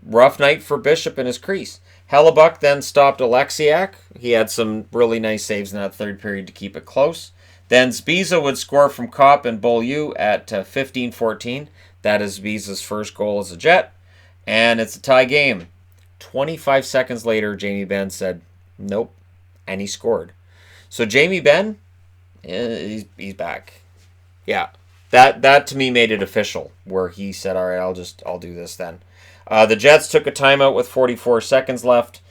Rough night for Bishop in his crease. Hellebuck then stopped Alexiak. He had some really nice saves in that third period to keep it close. Then Zbiza would score from Kopp and Beaulieu at 15-14. That is Zbiza's first goal as a Jet. And it's a tie game. 25 seconds later, Jamie Benn said, nope. And he scored. So Jamie Benn, he's back. Yeah. That to me made it official, where he said, all right, I'll do this then. The Jets took a timeout with 44 seconds left.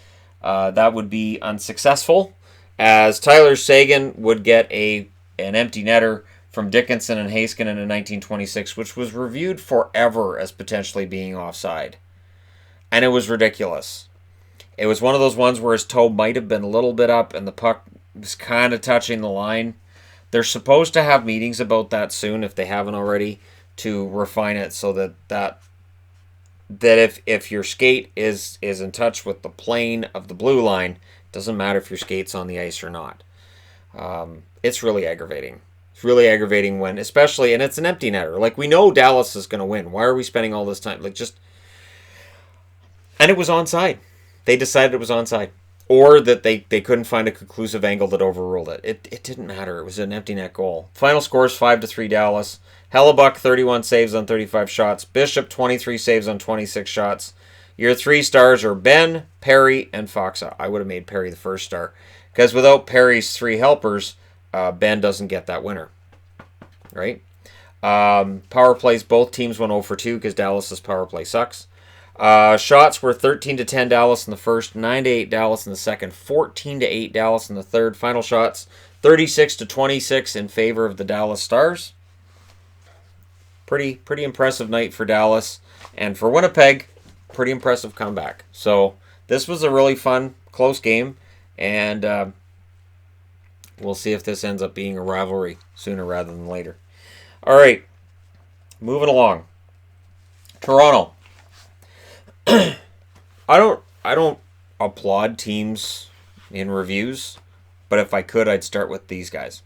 That would be unsuccessful, as Tyler Seguin would get an empty netter from Dickinson and Heiskanen in 1926, which was reviewed forever as potentially being offside. And it was ridiculous. It was one of those ones where his toe might have been a little bit up and the puck was kind of touching the line. They're supposed to have meetings about that soon, if they haven't already, to refine it so that if your skate is in touch with the plane of the blue line, it doesn't matter if your skate's on the ice or not. It's really aggravating. It's really aggravating when, especially, and it's an empty netter. Like, we know Dallas is going to win. Why are we spending all this time? And it was onside. They decided it was onside. Or that they couldn't find a conclusive angle that overruled it. It didn't matter. It was an empty net goal. Final score is 5-3 Dallas. Hellebuck, 31 saves on 35 shots. Bishop, 23 saves on 26 shots. Your 3 stars are Ben, Perry, and Foxa. I would have made Perry the first star. Because without Perry's 3 helpers, Ben doesn't get that winner. Right? Power plays, both teams went 0 for 2 because Dallas's power play sucks. Shots were 13-10 Dallas in the first, 9-8 Dallas in the second, 14-8 Dallas in the third. Final shots 36-26 in favor of the Dallas Stars. Pretty impressive night for Dallas, and for Winnipeg, pretty impressive comeback. So this was a really fun, close game, and we'll see if this ends up being a rivalry sooner rather than later. All right, moving along. Toronto. I don't applaud teams in reviews, but if I could, I'd start with these guys.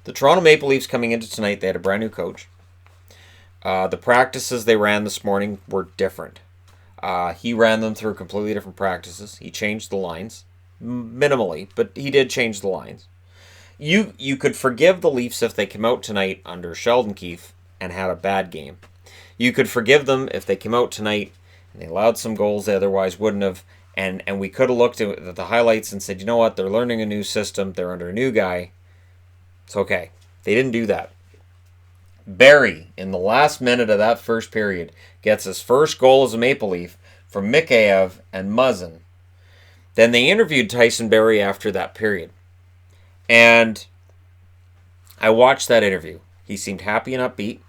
The Toronto Maple Leafs coming into tonight, they had a brand new coach. The practices they ran this morning were different. He ran them through completely different practices. He changed the lines, minimally, but he did change the lines. You could forgive the Leafs if they came out tonight under Sheldon Keefe and had a bad game. You could forgive them if they came out tonight and they allowed some goals they otherwise wouldn't have, and we could have looked at the highlights and said, you know what, they're learning a new system, they're under a new guy. It's okay. They didn't do that. Barrie, in the last minute of that first period, gets his first goal as a Maple Leaf from Mikheyev and Muzzin. Then they interviewed Tyson Barrie after that period. And I watched that interview. He seemed happy and upbeat.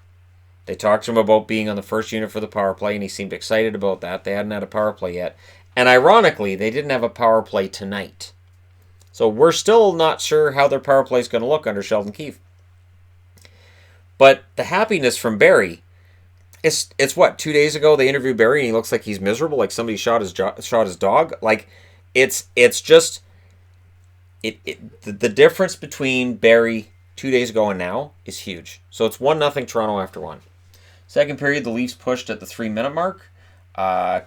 They talked to him about being on the first unit for the power play, and he seemed excited about that. They hadn't had a power play yet. And ironically, they didn't have a power play tonight. So we're still not sure how their power play is going to look under Sheldon Keefe. But the happiness from Barrie, it's what, 2 days ago they interviewed Barrie and he looks like he's miserable, like somebody shot his dog. Like, it's just, the difference between Barrie 2 days ago and now is huge. So it's 1-0 Toronto after 1. Second period, the Leafs pushed at the 3-minute mark.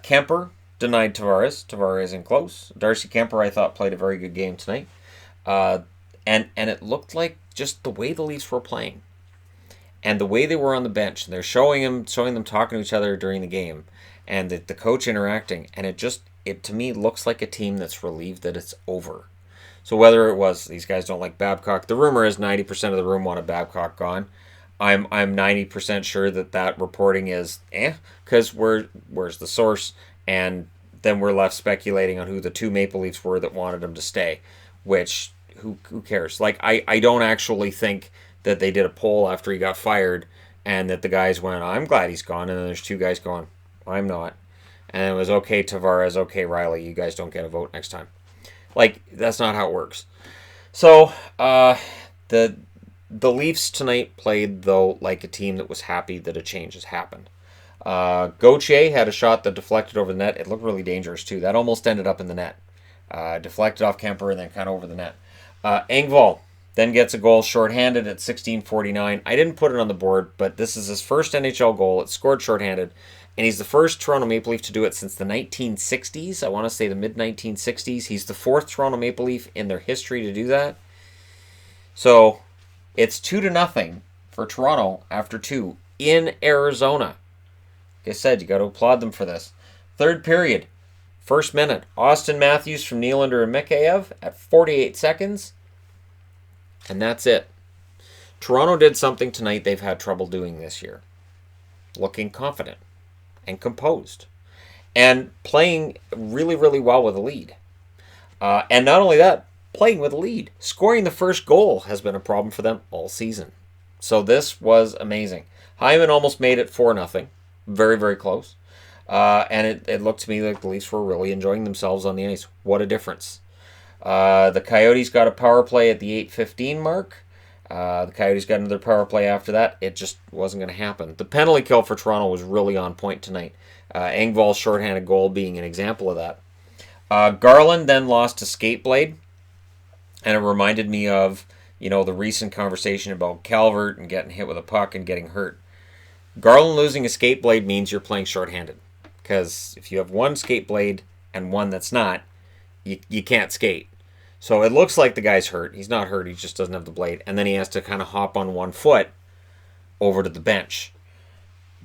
Kemper denied Tavares. Tavares in close. Darcy Kemper, I thought, played a very good game tonight. And it looked like just the way the Leafs were playing and the way they were on the bench. They're showing them talking to each other during the game, and the coach interacting. And it to me looks like a team that's relieved that it's over. So whether it was these guys don't like Babcock, the rumor is 90% of the room wanted Babcock gone. I'm 90% sure that reporting is because where's the source, and then we're left speculating on who the 2 Maple Leafs were that wanted him to stay, which who cares? Like, I don't actually think that they did a poll after he got fired and that the guys went, I'm glad he's gone, and then there's 2 guys going, I'm not. And it was, okay, Tavares, okay, Riley, you guys don't get a vote next time. Like, that's not how it works. So, the The Leafs tonight played, though, like a team that was happy that a change has happened. Gauthier had a shot that deflected over the net. It looked really dangerous, too. That almost ended up in the net. Deflected off Kemper and then kind of over the net. Engvall then gets a goal shorthanded at 16:49. I didn't put it on the board, but this is his first NHL goal. It's scored shorthanded, and he's the first Toronto Maple Leaf to do it since the 1960s. I want to say the mid-1960s. He's the fourth Toronto Maple Leaf in their history to do that. So it's 2-0 for Toronto after 2 in Arizona. Like I said, you got to applaud them for this. Third period, first minute, Austin Matthews from Nylander and Mikheyev at 48 seconds. And that's it. Toronto did something tonight they've had trouble doing this year. Looking confident and composed. And playing really, really well with a lead. And not only that, playing with a lead. Scoring the first goal has been a problem for them all season. So this was amazing. Hyman almost made it 4-0. Very, very close. And it looked to me like the Leafs were really enjoying themselves on the ice. What a difference. The Coyotes got a power play at the 8:15 mark. The Coyotes got another power play after that. It just wasn't going to happen. The penalty kill for Toronto was really on point tonight. Engvall's shorthanded goal being an example of that. Garland then lost to skate blade. And it reminded me of, the recent conversation about Calvert and getting hit with a puck and getting hurt. Garland losing a skate blade means you're playing shorthanded. Because if you have one skate blade and one that's not, you can't skate. So it looks like the guy's hurt. He's not hurt. He just doesn't have the blade. And then he has to kind of hop on one foot over to the bench.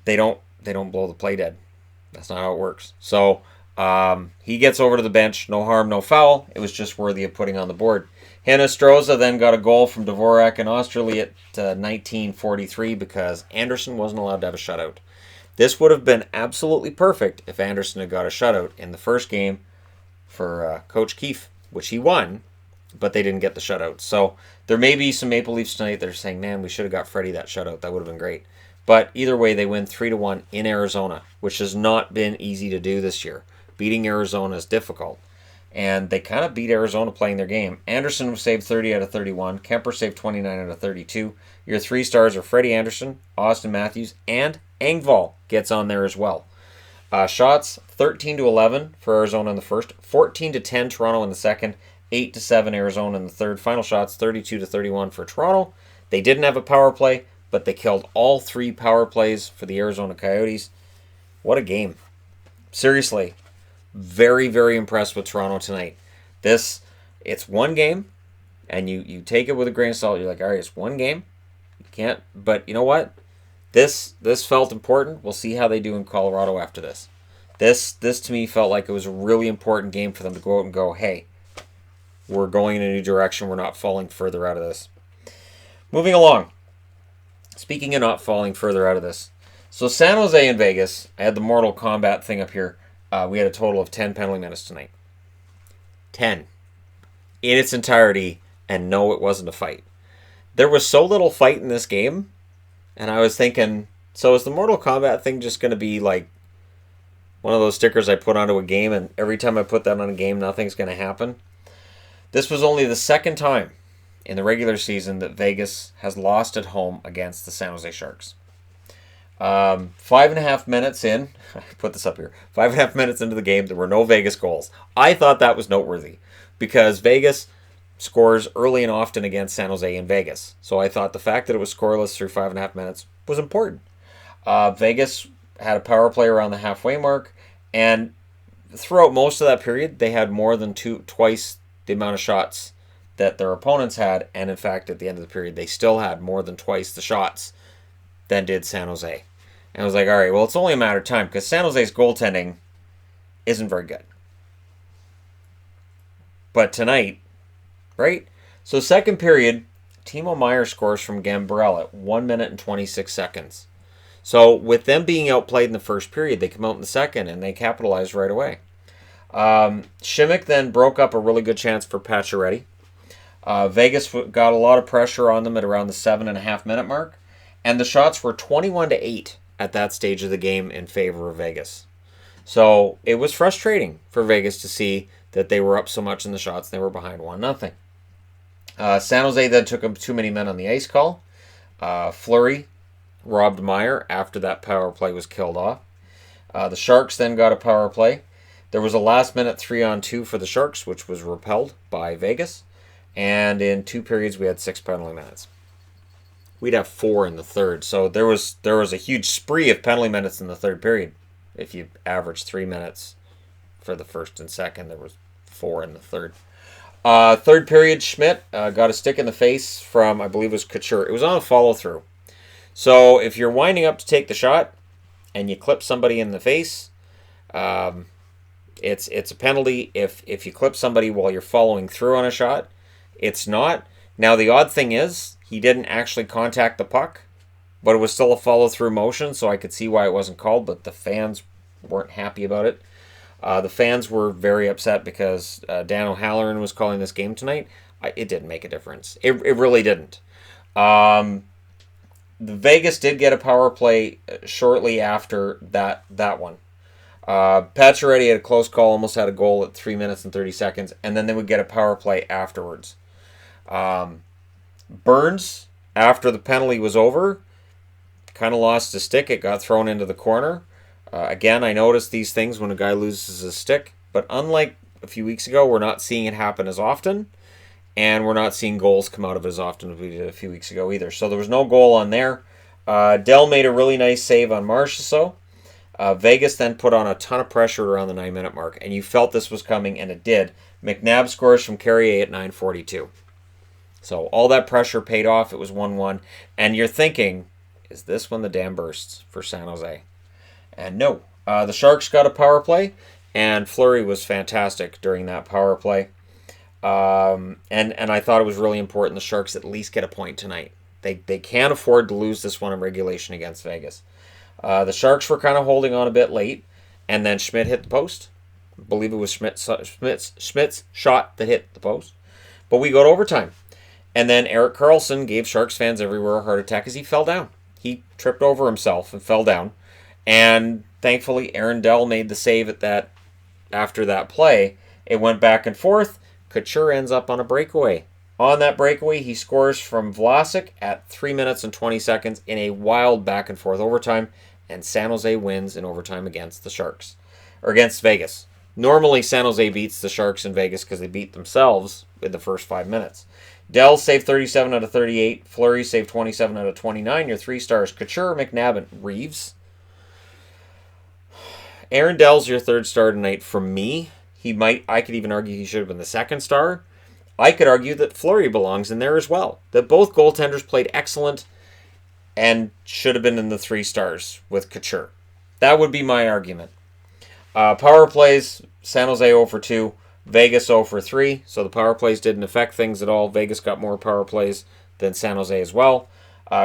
They don't blow the play dead. That's not how it works. So he gets over to the bench. No harm, no foul. It was just worthy of putting on the board. Hinostroza then got a goal from Dvorak and Osterley at 19:43 because Anderson wasn't allowed to have a shutout. This would have been absolutely perfect if Anderson had got a shutout in the first game for Coach Keefe, which he won, but they didn't get the shutout. So there may be some Maple Leafs tonight that are saying, man, we should have got Freddie that shutout. That would have been great. But either way, they win 3-1 in Arizona, which has not been easy to do this year. Beating Arizona is difficult. And they kind of beat Arizona playing their game. Anderson saved 30 out of 31. Kemper saved 29 out of 32. Your 3 stars are Freddie Anderson, Austin Matthews, and Engvall gets on there as well. Shots 13-11 for Arizona in the first, 14-10 Toronto in the second, 8-7 Arizona in the third. Final shots 32-31 for Toronto. They didn't have a power play, but they killed all 3 power plays for the Arizona Coyotes. What a game. Seriously. Very, very impressed with Toronto tonight. It's one game, and you take it with a grain of salt. You're like, all right, it's one game. You can't, but you know what? This felt important. We'll see how they do in Colorado after this. This to me felt like it was a really important game for them to go out and go, hey, we're going in a new direction. We're not falling further out of this. Moving along. Speaking of not falling further out of this. So San Jose and Vegas, I had the Mortal Kombat thing up here. We had a total of 10 penalty minutes tonight. 10. In its entirety, and no, it wasn't a fight. There was so little fight in this game, and I was thinking, so is the Mortal Kombat thing just going to be like one of those stickers I put onto a game, and every time I put that on a game, nothing's going to happen? This was only the second time in the regular season that Vegas has lost at home against the San Jose Sharks. 5.5 minutes in, I put this up here, 5.5 minutes into the game, there were no Vegas goals. I thought that was noteworthy because Vegas scores early and often against San Jose in Vegas. So I thought the fact that it was scoreless through 5.5 minutes was important. Vegas had a power play around the halfway mark, and throughout most of that period, they had more than twice the amount of shots that their opponents had, and in fact, at the end of the period, they still had more than twice the shots than did San Jose. And I was like, all right, well, it's only a matter of time because San Jose's goaltending isn't very good. But tonight, right? So second period, Timo Meier scores from Gambrell at 1 minute and 26 seconds. So with them being outplayed in the first period, they come out in the second and they capitalized right away. Šimik then broke up a really good chance for Pacioretty. Vegas got a lot of pressure on them at around the 7.5 minute mark. And the shots were 21-8 at that stage of the game in favor of Vegas. So it was frustrating for Vegas to see that they were up so much in the shots. They were behind 1-0. San Jose then took him too many men on the ice call. Fleury robbed Meyer after that power play was killed off. The Sharks then got a power play. There was a last-minute 3-on-2 for the Sharks, which was repelled by Vegas. And in 2 periods, we had 6 penalty minutes. We'd have 4 in the third. So there was a huge spree of penalty minutes in the third period. If you average 3 minutes for the first and second, there was 4 in the third. Third period, Schmidt got a stick in the face from, I believe it was Couture. It was on a follow-through. So if you're winding up to take the shot and you clip somebody in the face, it's a penalty. If you clip somebody while you're following through on a shot, it's not. Now, the odd thing is he didn't actually contact the puck, but it was still a follow-through motion, so I could see why it wasn't called, but the fans weren't happy about it. The fans were very upset because Dan O'Halloran was calling this game tonight. It didn't make a difference. It really didn't. The Vegas did get a power play shortly after that one. Pacioretty had a close call, almost had a goal at 3 minutes and 30 seconds, and then they would get a power play afterwards. Burns, after the penalty was over, kind of lost his stick. It got thrown into the corner. Again, I noticed these things when a guy loses his stick, but unlike a few weeks ago, we're not seeing it happen as often, and we're not seeing goals come out of it as often as we did a few weeks ago either. So there was no goal on there. Dell made a really nice save on Marchessault. Vegas then put on a ton of pressure around the 9-minute mark, and you felt this was coming, and it did. McNabb scores from Carrier at 9:42. So all that pressure paid off. It was 1-1. And you're thinking, is this when the dam bursts for San Jose? And no. The Sharks got a power play, and Fleury was fantastic during that power play. And I thought it was really important the Sharks at least get a point tonight. They can't afford to lose this one in regulation against Vegas. The Sharks were kind of holding on a bit late, and then Schmidt hit the post. I believe it was Schmidt's shot that hit the post. But we go to overtime. And then Erik Karlsson gave Sharks fans everywhere a heart attack as he fell down. He tripped over himself and fell down. And thankfully, Aaron Dell made the save after that play. It went back and forth. Couture ends up on a breakaway. On that breakaway, he scores from Vlasic at 3 minutes and 20 seconds in a wild back-and-forth overtime, and San Jose wins in overtime against the Sharks. Or against Vegas. Normally, San Jose beats the Sharks in Vegas because they beat themselves in the first 5 minutes. Dell saved 37 out of 38. Fleury saved 27 out of 29. Your 3 stars, Couture, McNabb, and Reeves. Aaron Dell's your 3rd star tonight from me. I could even argue he should have been the 2nd star. I could argue that Fleury belongs in there as well. That both goaltenders played excellent and should have been in the 3 stars with Couture. That would be my argument. Power plays, San Jose 0 for 2, Vegas 0 for 3. So the power plays didn't affect things at all. Vegas got more power plays than San Jose as well.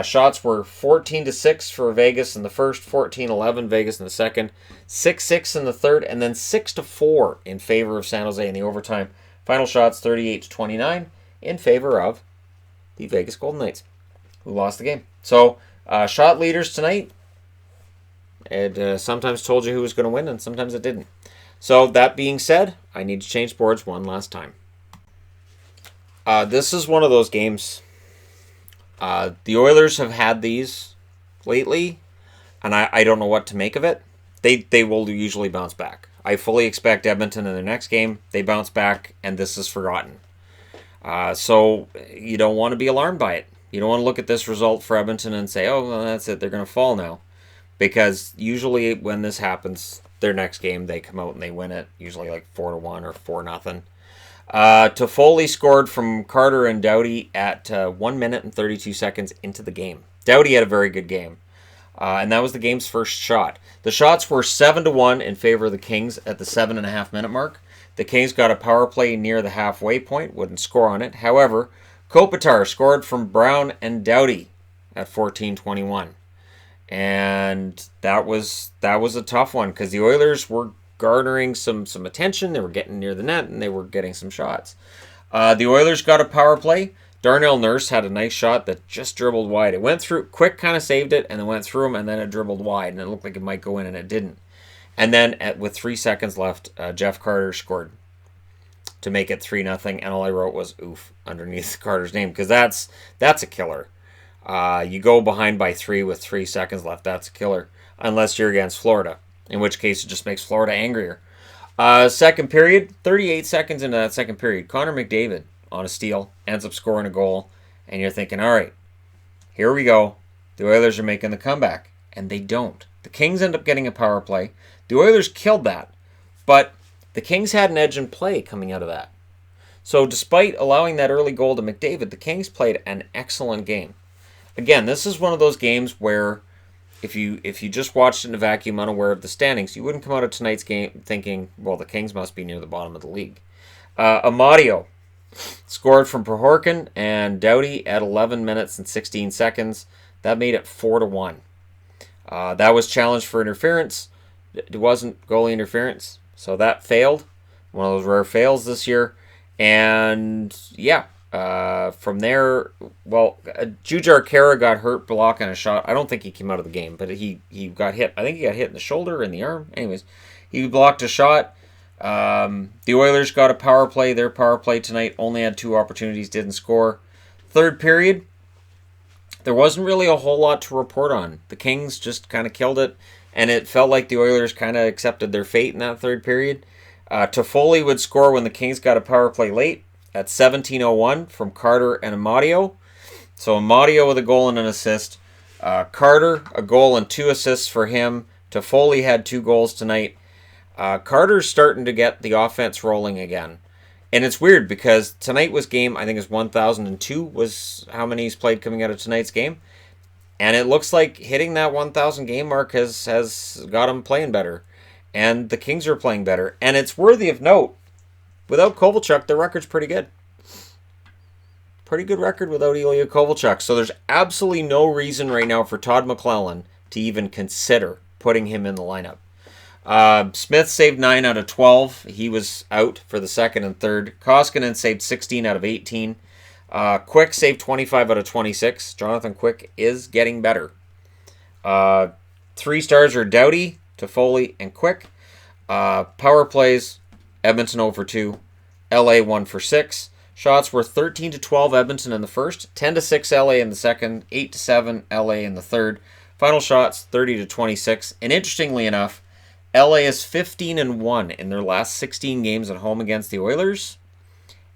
Shots were 14-6 for Vegas in the first, 14-11 Vegas in the second, 6-6 in the third, and then 6-4 in favor of San Jose in the overtime. Final shots 38-29 in favor of the Vegas Golden Knights, who lost the game. So, shot leaders tonight. It sometimes told you who was going to win, and sometimes it didn't. So, that being said, I need to change boards one last time. This is one of those games. The Oilers have had these lately, and I don't know what to make of it. They will usually bounce back. I fully expect Edmonton in their next game. They bounce back, and this is forgotten. So you don't want to be alarmed by it. You don't want to look at this result for Edmonton and say, oh, well, that's it. They're going to fall now. Because usually when this happens, their next game, they come out and they win it. Usually like 4-1 or 4-0. Toffoli scored from Carter and Doughty at 1 minute and 32 seconds into the game. Doughty had a very good game. And that was the game's first shot. The shots were 7-1 in favor of the Kings at the 7.5 minute mark. The Kings got a power play near the halfway point, wouldn't score on it. However, Kopitar scored from Brown and Doughty at 14:21. And that was a tough one because the Oilers were garnering some attention. They were getting near the net and they were getting some shots. The Oilers got a power play. Darnell Nurse had a nice shot that just dribbled wide. It went through, Quick kind of saved it, and then went through him, and then it dribbled wide, and it looked like it might go in, and it didn't. And then with 3 seconds left, Jeff Carter scored. to make it 3-0, and all I wrote was oof underneath Carter's name, because that's a killer. You go behind by 3 with 3 seconds left. That's a killer, unless you're against Florida, in which case it just makes Florida angrier. Second period, 38 seconds into that second period, Connor McDavid on a steal ends up scoring a goal, and you're thinking, all right, here we go. The Oilers are making the comeback, and they don't. The Kings end up getting a power play. The Oilers killed that, but the Kings had an edge in play coming out of that. So despite allowing that early goal to McDavid, the Kings played an excellent game. Again, this is one of those games where if you just watched it in a vacuum, unaware of the standings, you wouldn't come out of tonight's game thinking, well, the Kings must be near the bottom of the league. Amadio scored from Prohorkin and Doughty at 11 minutes and 16 seconds. That made it 4-1. That was challenged for interference. It wasn't goalie interference, so that failed. One of those rare fails this year. And yeah, from there, well, Jujhar Khaira got hurt blocking a shot. I don't think he came out of the game, but he got hit. I think he got hit in the shoulder, in the arm. Anyways, he blocked a shot. The Oilers got a power play. Their power play tonight only had 2 opportunities, didn't score. Third period, there wasn't really a whole lot to report on. The Kings just kind of killed it, and it felt like the Oilers kind of accepted their fate in that third period. Toffoli would score when the Kings got a power play late at 17:01 from Carter and Amadio. So Amadio with a goal and an assist. Carter, a goal and 2 assists for him. Toffoli had 2 goals tonight. Carter's starting to get the offense rolling again. And it's weird because tonight was game, I think it's 1,002 was how many he's played coming out of tonight's game. And it looks like hitting that 1,000 game mark has got him playing better. And the Kings are playing better. And it's worthy of note, without Kovalchuk, their record's pretty good. Pretty good record without Ilya Kovalchuk. So there's absolutely no reason right now for Todd McClellan to even consider putting him in the lineup. Smith saved 9 out of 12. He was out for the second and third. Koskinen saved 16 out of 18. Quick saved 25 out of 26. Jonathan Quick is getting better. 3 stars are Doughty, Toffoli, and Quick. Power plays, Edmonton 0 for 2. LA 1 for 6. Shots were 13-12 Edmonton in the first, 10-6 LA in the second, 8-7 LA in the third. Final shots 30-26. And interestingly enough, LA is 15-1 in their last 16 games at home against the Oilers.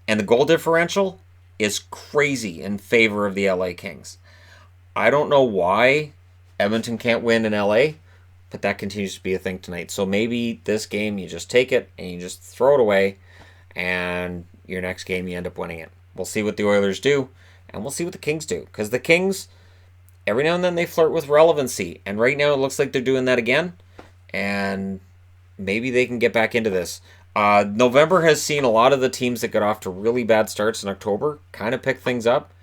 And the goal differential is crazy in favor of the LA Kings. I don't know why Edmonton can't win in LA, but that continues to be a thing tonight. So maybe this game you just take it and you just throw it away, and your next game you end up winning it. We'll see what the Oilers do, and we'll see what the Kings do. Because the Kings, every now and then they flirt with relevancy, and right now it looks like they're doing that again. And maybe they can get back into this. November has seen a lot of the teams that got off to really bad starts in October kind of pick things up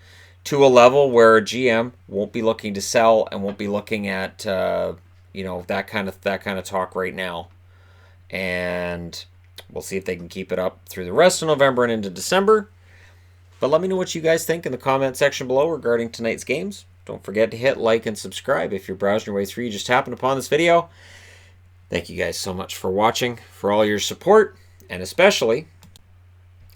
to a level where a GM won't be looking to sell and won't be looking at that kind of talk right now. And we'll see if they can keep it up through the rest of November and into December. But let me know what you guys think in the comment section below regarding tonight's games. Don't forget to hit like and subscribe if you're browsing your way through. You just happened upon this video. Thank you guys so much for watching, for all your support, and especially,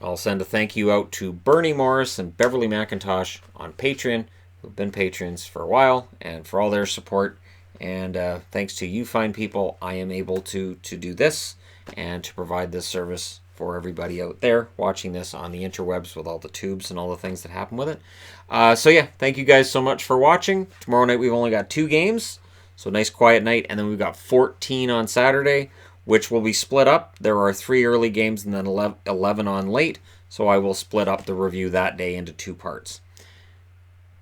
I'll send a thank you out to Bernie Morris and Beverly McIntosh on Patreon, who've been patrons for a while, and for all their support. And thanks to you fine people, I am able to do this and to provide this service for everybody out there watching this on the interwebs with all the tubes and all the things that happen with it. So yeah, thank you guys so much for watching. Tomorrow night we've only got 2 games. So nice quiet night, and then we've got 14 on Saturday, which will be split up. There are 3 early games and then 11 on late, so I will split up the review that day into 2 parts.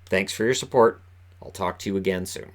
Thanks for your support. I'll talk to you again soon.